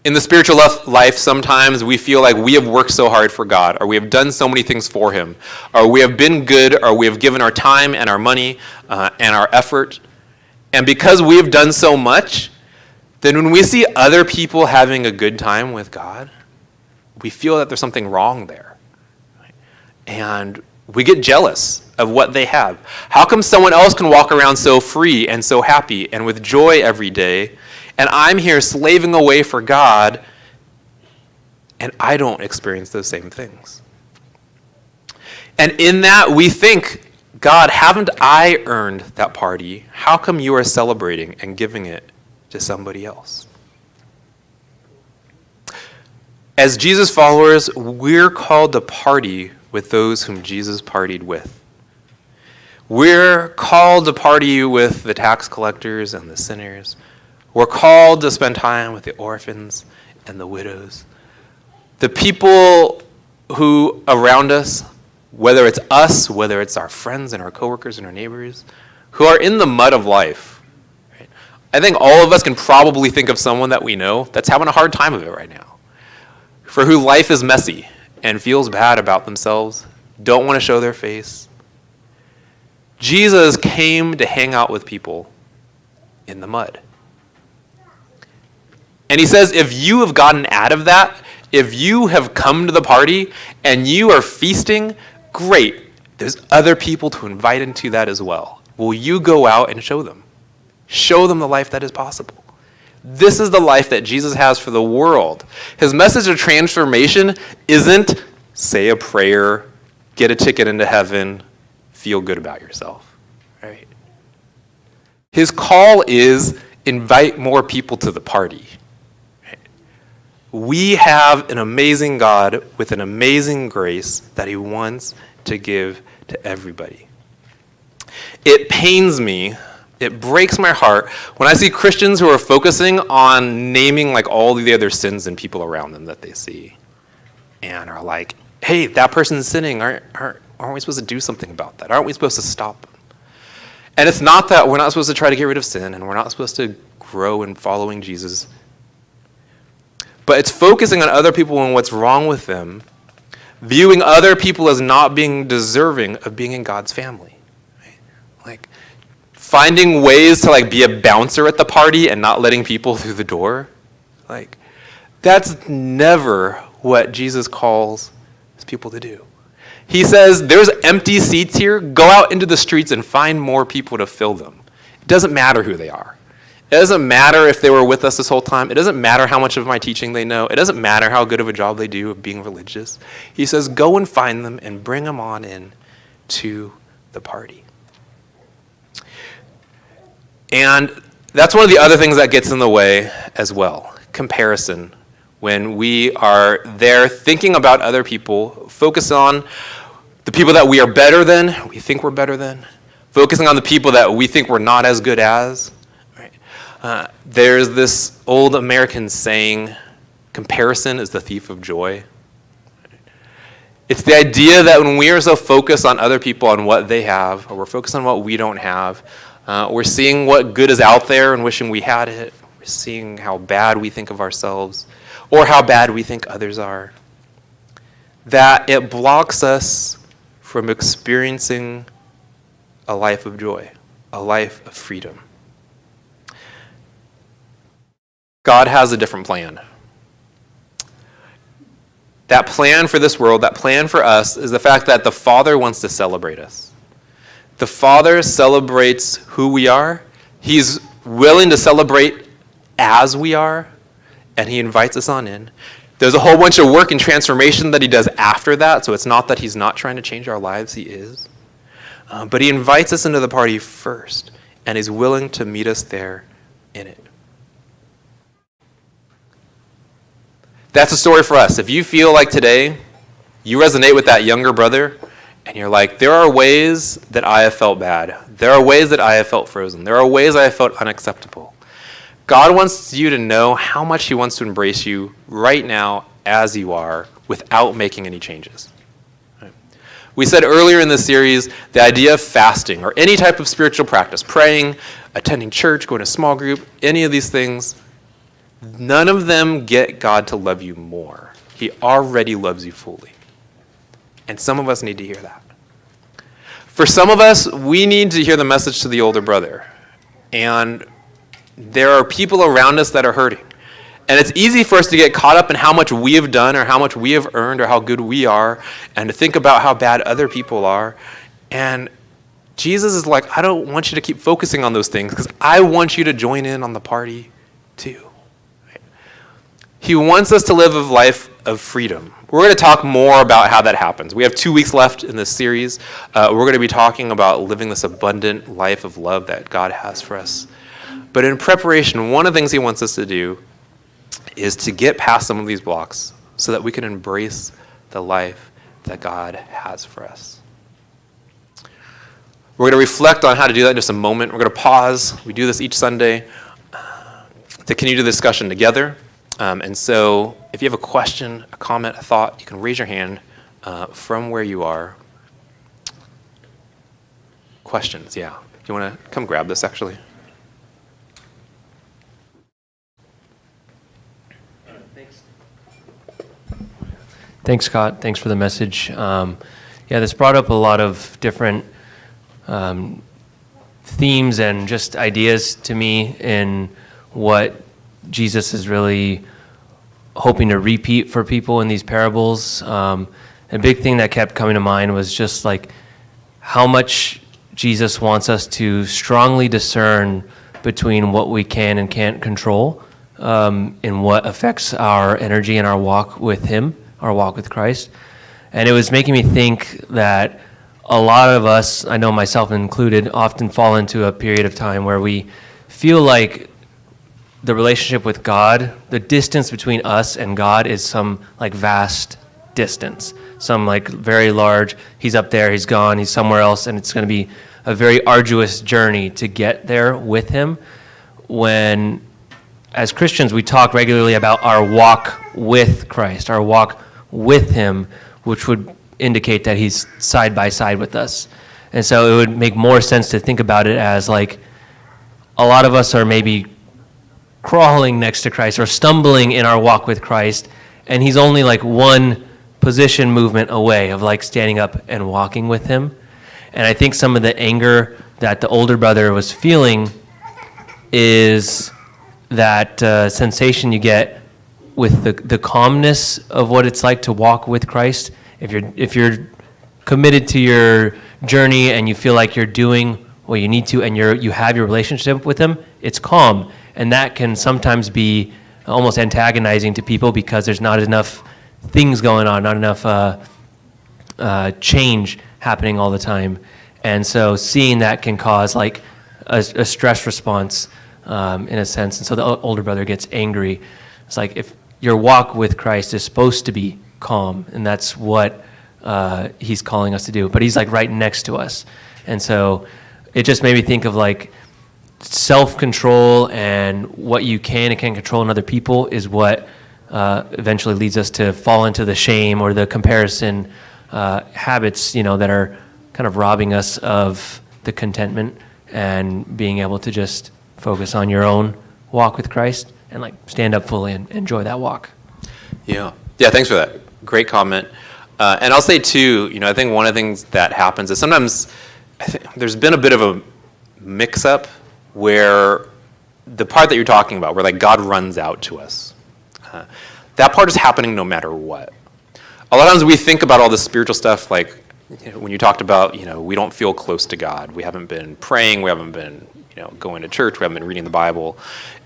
In the spiritual life, sometimes we feel like we have worked so hard for God, or we have done so many things for him, or we have been good, or we have given our time and our money and our effort. And because we have done so much, then when we see other people having a good time with God, we feel that there's something wrong there. And we get jealous of what they have. How come someone else can walk around so free and so happy and with joy every day, and I'm here slaving away for God, and I don't experience those same things? And in that, we think, God, haven't I earned that party? How come you are celebrating and giving it to somebody else? As Jesus followers, we're called to party with those whom Jesus partied with. We're called to party with the tax collectors and the sinners. We're called to spend time with the orphans and the widows. The people who around us, whether it's us, whether it's our friends and our coworkers and our neighbors, who are in the mud of life. Right? I think all of us can probably think of someone that we know that's having a hard time of it right now, for who life is messy and feels bad about themselves, don't want to show their face. Jesus came to hang out with people in the mud. And he says, if you have gotten out of that, if you have come to the party and you are feasting, great. There's other people to invite into that as well. Will you go out and show them? Show them the life that is possible. This is the life that Jesus has for the world. His message of transformation isn't say a prayer, get a ticket into heaven, feel good about yourself. Right? His call is invite more people to the party. We have an amazing God with an amazing grace that he wants to give to everybody. It pains me, it breaks my heart when I see Christians who are focusing on naming like all the other sins in people around them that they see, and are like, hey, that person's sinning, aren't we supposed to do something about that? Aren't we supposed to stop them? And it's not that we're not supposed to try to get rid of sin, and we're not supposed to grow in following Jesus, but it's focusing on other people and what's wrong with them, viewing other people as not being deserving of being in God's family. Right? Like finding ways to like be a bouncer at the party and not letting people through the door. Like that's never what Jesus calls his people to do. He says, there's empty seats here, go out into the streets and find more people to fill them. It doesn't matter who they are. It doesn't matter if they were with us this whole time. It doesn't matter how much of my teaching they know. It doesn't matter how good of a job they do of being religious. He says, go and find them and bring them on in to the party. And that's one of the other things that gets in the way as well, comparison. When we are there thinking about other people, focus on the people that we are better than, we think we're better than, focusing on the people that we think we're not as good as. There's this old American saying, Comparison is the thief of joy. It's the idea that when we are so focused on other people, on what they have, or we're focused on what we don't have, we're seeing what good is out there and wishing we had it. We're seeing how bad we think of ourselves, or how bad we think others are. That it blocks us from experiencing a life of joy, a life of freedom. God has a different plan. That plan for this world, that plan for us, is the fact that the Father wants to celebrate us. The Father celebrates who we are. He's willing to celebrate as we are, and he invites us on in. There's a whole bunch of work and transformation that he does after that, so it's not that he's not trying to change our lives, he is. But he invites us into the party first, and he's willing to meet us there in it. That's a story for us. If you feel like today you resonate with that younger brother and you're like, there are ways that I have felt bad. There are ways that I have felt frozen. There are ways I have felt unacceptable. God wants you to know how much he wants to embrace you right now as you are without making any changes. We said earlier in this series the idea of fasting or any type of spiritual practice, praying, attending church, going to small group, any of these things, none of them get God to love you more. He already loves you fully. And some of us need to hear that. For some of us, we need to hear the message to the older brother. And there are people around us that are hurting. And it's easy for us to get caught up in how much we have done or how much we have earned or how good we are and to think about how bad other people are. And Jesus is like, I don't want you to keep focusing on those things because I want you to join in on the party too. He wants us to live a life of freedom. We're going to talk more about how that happens. We have 2 weeks left in this series. We're going to be talking about living this abundant life of love that God has for us. But in preparation, one of the things he wants us to do is to get past some of these blocks so that we can embrace the life that God has for us. We're going to reflect on how to do that in just a moment. We're going to pause. We do this each Sunday to continue the discussion together. And so if you have a question, a comment, a thought, you can raise your hand from where you are. Questions, yeah. Do you want to come grab this, actually? Thanks, Scott. Thanks for the message. This brought up a lot of different themes and just ideas to me in what Jesus is really hoping to repeat for people in these parables. A big thing that kept coming to mind was just like how much Jesus wants us to strongly discern between what we can and can't control and what affects our energy and our walk with him, our walk with Christ. And it was making me think that a lot of us, I know myself included, often fall into a period of time where we feel like the relationship with God, the distance between us and God is some like vast distance, some like very large, he's up there, he's gone, he's somewhere else, and it's going to be a very arduous journey to get there with him. When, as Christians, we talk regularly about our walk with Christ, our walk with him, which would indicate that he's side by side with us. And so it would make more sense to think about it as like a lot of us are maybe crawling next to Christ or stumbling in our walk with Christ, and he's only like one position movement away of like standing up and walking with him. And I think some of the anger that the older brother was feeling is that sensation you get with the calmness of what it's like to walk with Christ. If you're committed to your journey and you feel like you're doing what you need to and you have your relationship with him, it's calm. And that can sometimes be almost antagonizing to people because there's not enough things going on, not enough change happening all the time. And so seeing that can cause like a stress response in a sense. And so the older brother gets angry. It's like if your walk with Christ is supposed to be calm, and that's what he's calling us to do. But he's like right next to us. And so it just made me think of like self-control and what you can and can't control in other people is what eventually leads us to fall into the shame or the comparison habits, that are kind of robbing us of the contentment and being able to just focus on your own walk with Christ and like stand up fully and enjoy that walk. Yeah. Yeah, thanks for that. Great comment. And I'll say, too, I think one of the things that happens is sometimes I think there's been a bit of a mix-up where the part that you're talking about, where like God runs out to us, that part is happening no matter what. A lot of times we think about all this spiritual stuff, like when you talked about, we don't feel close to God. We haven't been praying. We haven't been, going to church. We haven't been reading the Bible.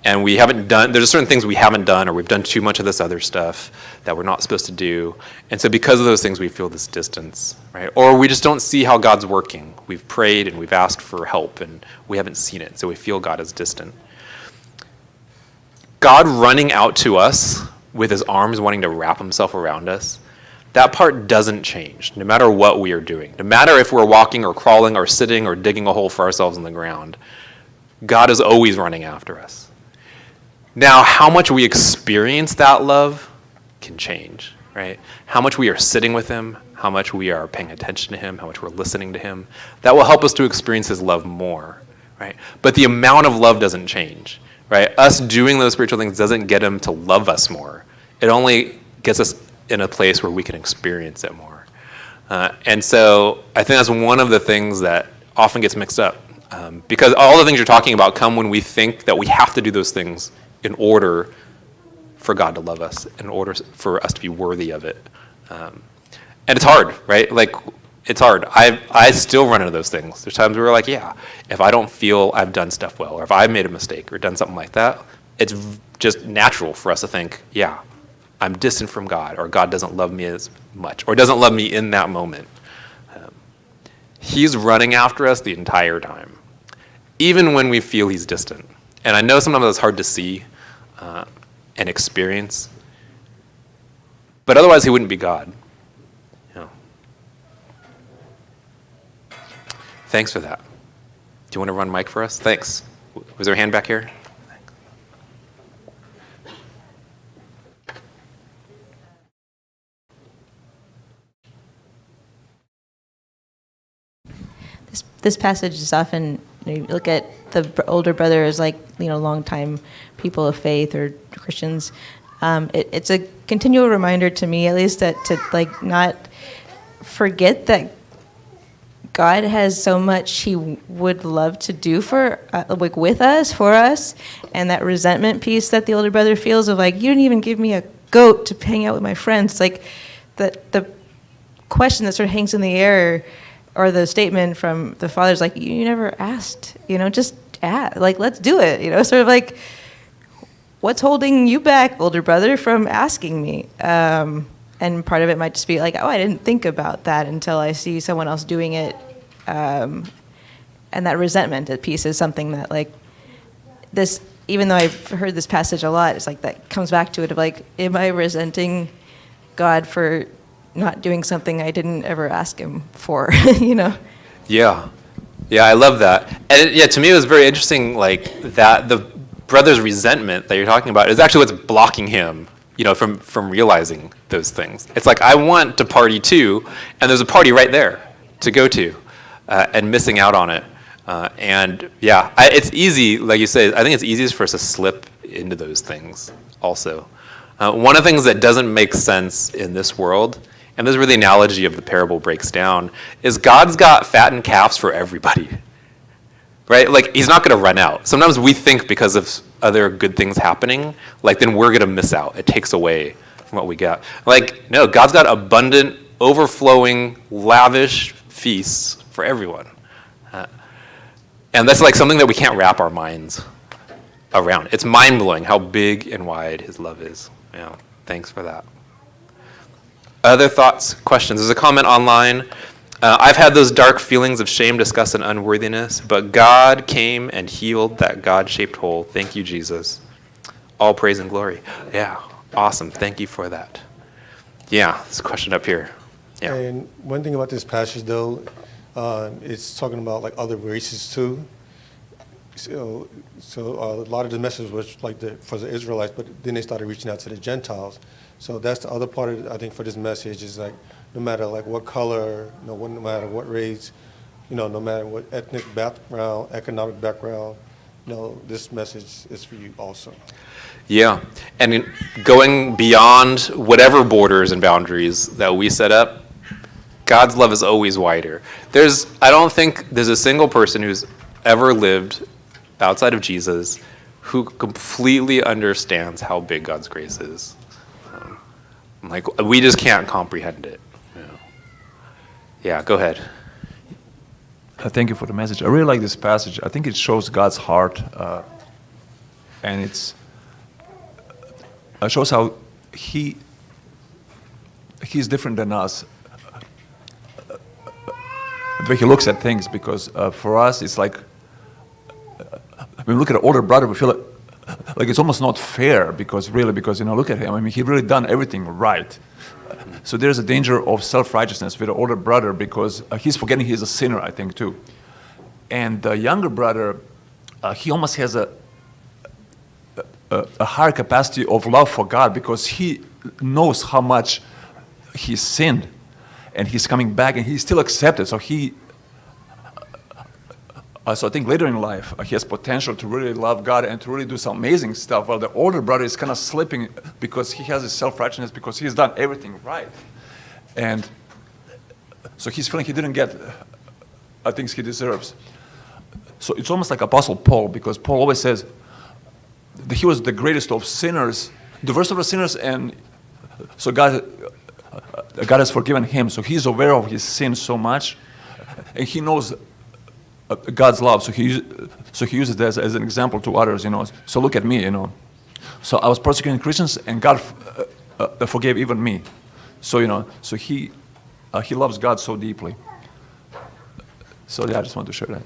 And we haven't done, there's certain things we haven't done, or we've done too much of this other stuff that we're not supposed to do. And so because of those things, we feel this distance, right? Or we just don't see how God's working. We've prayed and we've asked for help and we haven't seen it. So we feel God is distant. God running out to us with his arms wanting to wrap himself around us, that part doesn't change, no matter what we are doing. No matter if we're walking or crawling or sitting or digging a hole for ourselves in the ground, God is always running after us. Now, how much we experience that love can change, right? How much we are sitting with him, how much we are paying attention to him, how much we're listening to him, that will help us to experience his love more, right? But the amount of love doesn't change, right? Us doing those spiritual things doesn't get him to love us more. It only gets us in a place where we can experience it more. And so I think that's one of the things that often gets mixed up. Because all the things you're talking about come when we think that we have to do those things in order for God to love us, in order for us to be worthy of it. And it's hard, right? Like, it's hard. I still run into those things. There's times where we're like, yeah, if I don't feel I've done stuff well, or if I've made a mistake or done something like that, it's just natural for us to think, yeah, I'm distant from God, or God doesn't love me as much, or doesn't love me in that moment. He's running after us the entire time, even when we feel he's distant. And I know sometimes that's hard to see and experience, but otherwise he wouldn't be God. Thanks for that. Do you want to run mic for us? Thanks. Was there a hand back here? This passage is often, you look at the older brother as like, longtime people of faith or Christians. It's a continual reminder to me, at least, that to like not forget that God has so much he would love to do for, like with us, for us, and that resentment piece that the older brother feels of like, you didn't even give me a goat to hang out with my friends. Like the question that sort of hangs in the air, or the statement from the father's like, you never asked, just ask, like, let's do it, sort of like, what's holding you back, older brother, from asking me? And part of it might just be like, oh, I didn't think about that until I see someone else doing it. And that resentment piece is something that, like, this, even though I've heard this passage a lot, it's like that comes back to it of like, am I resenting God for not doing something I didn't ever ask him for, Yeah. Yeah, I love that. And to me it was very interesting, like, that the brother's resentment that you're talking about is actually what's blocking him, from realizing those things. It's like, I want to party too, and there's a party right there to go to, and missing out on it. It's easy, like you say, I think it's easiest for us to slip into those things also. One of the things that doesn't make sense in this world, and this is where the analogy of the parable breaks down, is God's got fattened calves for everybody, right? Like, he's not going to run out. Sometimes we think because of other good things happening, like, then we're going to miss out. It takes away from what we got. Like, no, God's got abundant, overflowing, lavish feasts for everyone. And that's like something that we can't wrap our minds around. It's mind-blowing how big and wide his love is. Thanks for that. Other thoughts, questions? There's a comment online. I've had those dark feelings of shame, disgust, and unworthiness, but God came and healed that God-shaped hole. Thank you, Jesus. All praise and glory. Yeah, awesome. Thank you for that. Yeah, there's a question up here. Yeah. And one thing about this passage, though, it's talking about like other races too. So a lot of the message was like for the Israelites, but then they started reaching out to the Gentiles. So that's the other part of, I think, for this message is like, no matter like what color, no matter what race, no matter what ethnic background, economic background, this message is for you also. Yeah, and going beyond whatever borders and boundaries that we set up, God's love is always wider. I don't think there's a single person who's ever lived outside of Jesus who completely understands how big God's grace is. We just can't comprehend it. Yeah, go ahead. Thank you for the message. I really like this passage. I think it shows God's heart, and it shows how He's different than us. The way He looks at things, because for us, it's like when we look at an older brother, we feel like it's almost not fair because look at him. I mean, he really done everything right. So there's a danger of self-righteousness with the older brother because he's forgetting he's a sinner, I think, too. And the younger brother, he almost has a higher capacity of love for God because he knows how much he sinned, and he's coming back, and he's still accepted. So so I think later in life, he has potential to really love God and to really do some amazing stuff, while the older brother is kind of slipping because he has his self-righteousness because he's done everything right. And so he's feeling he didn't get things he deserves. So it's almost like Apostle Paul, because Paul always says that he was the greatest of sinners, the worst of the sinners, and so God has forgiven him. So he's aware of his sin so much, and he knows God's love, so he uses that as an example to others, So look at me, So I was persecuting Christians, and God forgave even me. So so he loves God so deeply. So yeah, I just want to share that.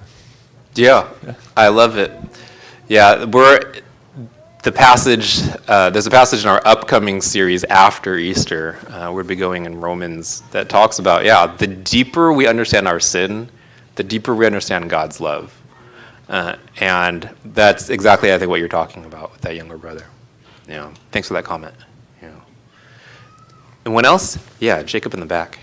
Yeah, I love it. Yeah, there's a passage in our upcoming series after Easter. We'll be going in Romans that talks about the deeper we understand our sin, the deeper we understand God's love. And that's exactly, I think, what you're talking about with that younger brother. Thanks for that comment. Anyone else? Yeah, Jacob in the back.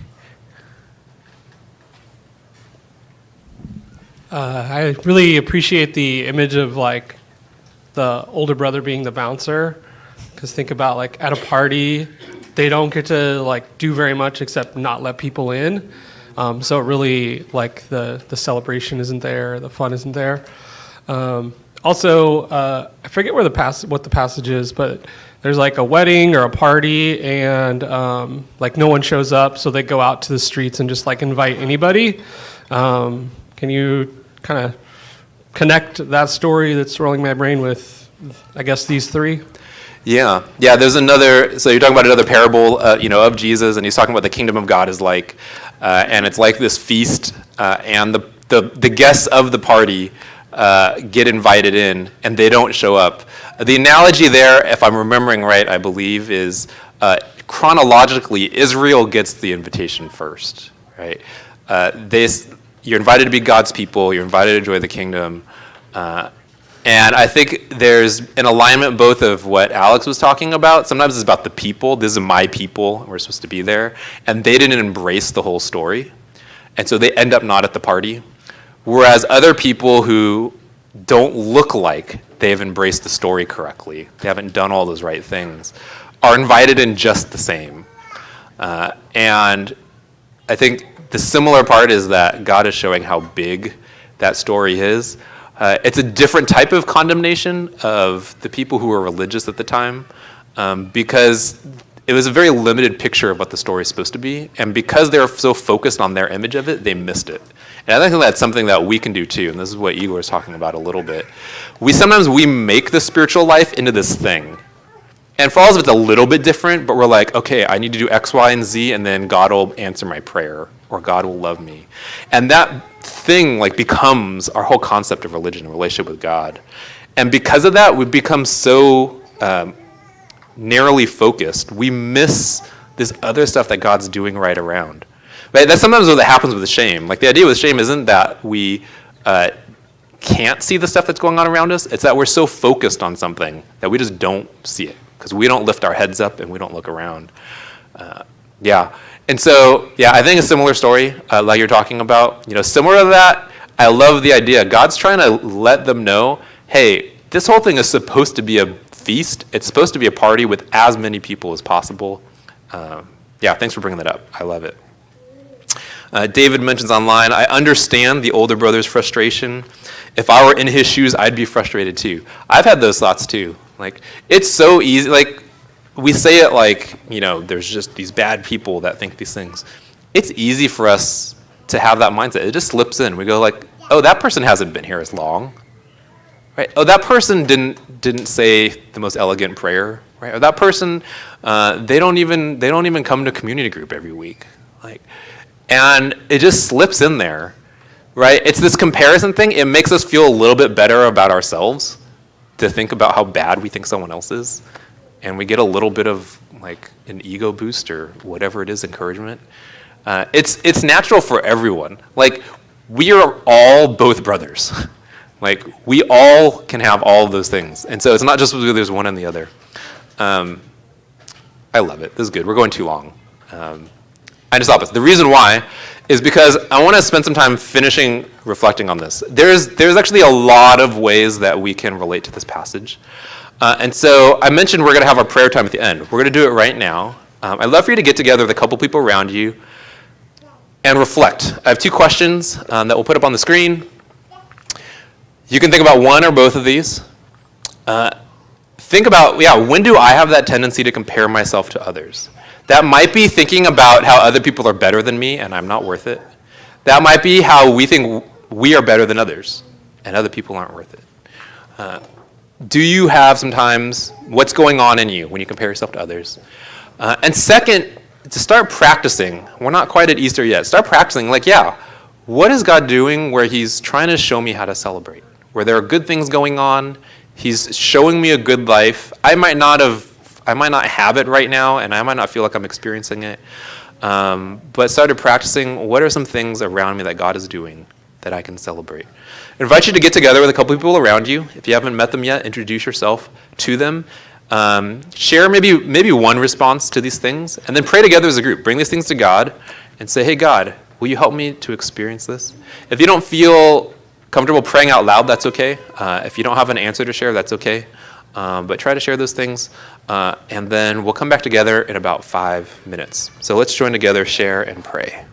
I really appreciate the image of the older brother being the bouncer, because think about at a party, they don't get to do very much except not let people in. So it really the celebration isn't there, the fun isn't there. Also, I forget what the passage is, but there's a wedding or a party, and no one shows up, so they go out to the streets and just invite anybody. Can you kind of connect that story that's rolling my brain with, I guess, these three? Yeah. There's another. So you're talking about another parable, of Jesus, and he's talking about the kingdom of God is and it's like this feast, and the guests of the party get invited in, and they don't show up. The analogy there, if I'm remembering right, I believe, is chronologically, Israel gets the invitation first, right? You're invited to be God's people. You're invited to enjoy the kingdom. And I think there's an alignment both of what Alex was talking about. Sometimes it's about the people. This is my people. We're supposed to be there. And they didn't embrace the whole story. And so they end up not at the party. Whereas other people who don't look like they've embraced the story correctly, they haven't done all those right things, are invited in just the same. And I think the similar part is that God is showing how big that story is. It's a different type of condemnation of the people who were religious at the time, because it was a very limited picture of what the story is supposed to be, and because they were so focused on their image of it, they missed it. And I think that's something that we can do too, and this is what Igor was talking about a little bit. Sometimes we make the spiritual life into this thing. And for all of it's a little bit different, but we're like, okay, I need to do X, Y, and Z, and then God will answer my prayer, or God will love me. And that thing becomes our whole concept of religion, a relationship with God. And because of that, we've become so narrowly focused, we miss this other stuff that God's doing right around. Right? That's sometimes what happens with shame. The idea with shame isn't that we can't see the stuff that's going on around us. It's that we're so focused on something that we just don't see it because we don't lift our heads up and we don't look around. Yeah. And so, yeah, I think a similar story, like you're talking about, similar to that, I love the idea. God's trying to let them know, hey, this whole thing is supposed to be a feast. It's supposed to be a party with as many people as possible. Yeah, thanks for bringing that up. I love it. David mentions online, I understand the older brother's frustration. If I were in his shoes, I'd be frustrated too. I've had those thoughts too. Like, it's so easy. Like, we say it like, there's just these bad people that think these things. It's easy for us to have that mindset. It just slips in. We go like, oh, that person hasn't been here as long. Right? Oh, that person didn't say the most elegant prayer. Right? Or that person, they don't even come to community group every week. Like, and it just slips in there. Right? It's this comparison thing. It makes us feel a little bit better about ourselves to think about how bad we think someone else is. And we get a little bit of like an ego boost or whatever it is, encouragement. It's natural for everyone. Like, we are all both brothers. Like, we all can have all of those things. And so it's not just whether there's one and the other. I love it. This is good. We're going too long. I just stop this. The reason why is because I want to spend some time finishing reflecting on this. There's actually a lot of ways that we can relate to this passage. And so I mentioned we're going to have our prayer time at the end. We're going to do it right now. I'd love for you to get together with a couple people around you and reflect. I have 2 questions that we'll put up on the screen. You can think about one or both of these. Think about, when do I have that tendency to compare myself to others? That might be thinking about how other people are better than me and I'm not worth it. That might be how we think we are better than others and other people aren't worth it. Do you have sometimes what's going on in you when you compare yourself to others? And second, to start practicing. We're not quite at Easter yet. Start practicing, what is God doing where he's trying to show me how to celebrate? Where there are good things going on, he's showing me a good life. I might not have it right now, and I might not feel like I'm experiencing it. But started practicing, what are some things around me that God is doing that I can celebrate? I invite you to get together with a couple people around you. If you haven't met them yet, introduce yourself to them. Share maybe one response to these things, and then pray together as a group. Bring these things to God and say, hey, God, will you help me to experience this? If you don't feel comfortable praying out loud, that's okay. If you don't have an answer to share, that's okay. But try to share those things, and then we'll come back together in about 5 minutes. So let's join together, share, and pray.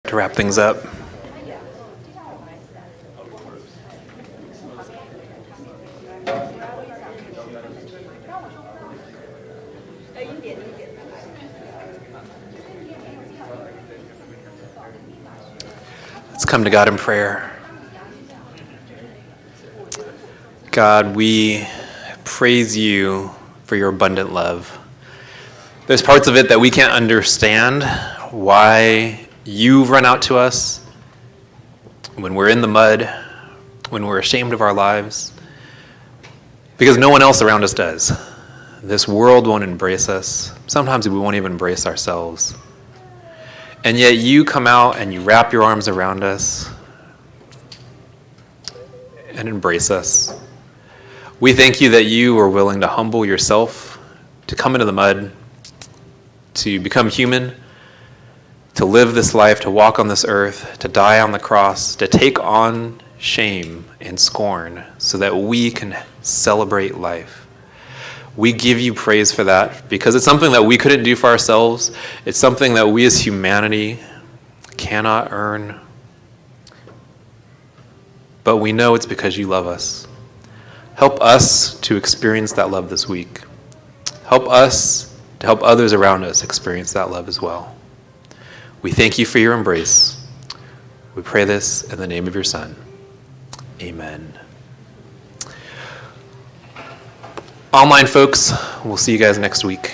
to wrap things up. Let's come to God in prayer. God, we praise you for your abundant love. There's parts of it that we can't understand why you run out to us when we're in the mud, when we're ashamed of our lives, because no one else around us does. This world won't embrace us. Sometimes we won't even embrace ourselves. And yet you come out and you wrap your arms around us and embrace us. We thank you that you are willing to humble yourself, to come into the mud, to become human, to live this life, to walk on this earth, to die on the cross, to take on shame and scorn so that we can celebrate life. We give you praise for that because it's something that we couldn't do for ourselves. It's something that we as humanity cannot earn. But we know it's because you love us. Help us to experience that love this week. Help us to help others around us experience that love as well. We thank you for your embrace. We pray this in the name of your Son. Amen. Online folks, we'll see you guys next week.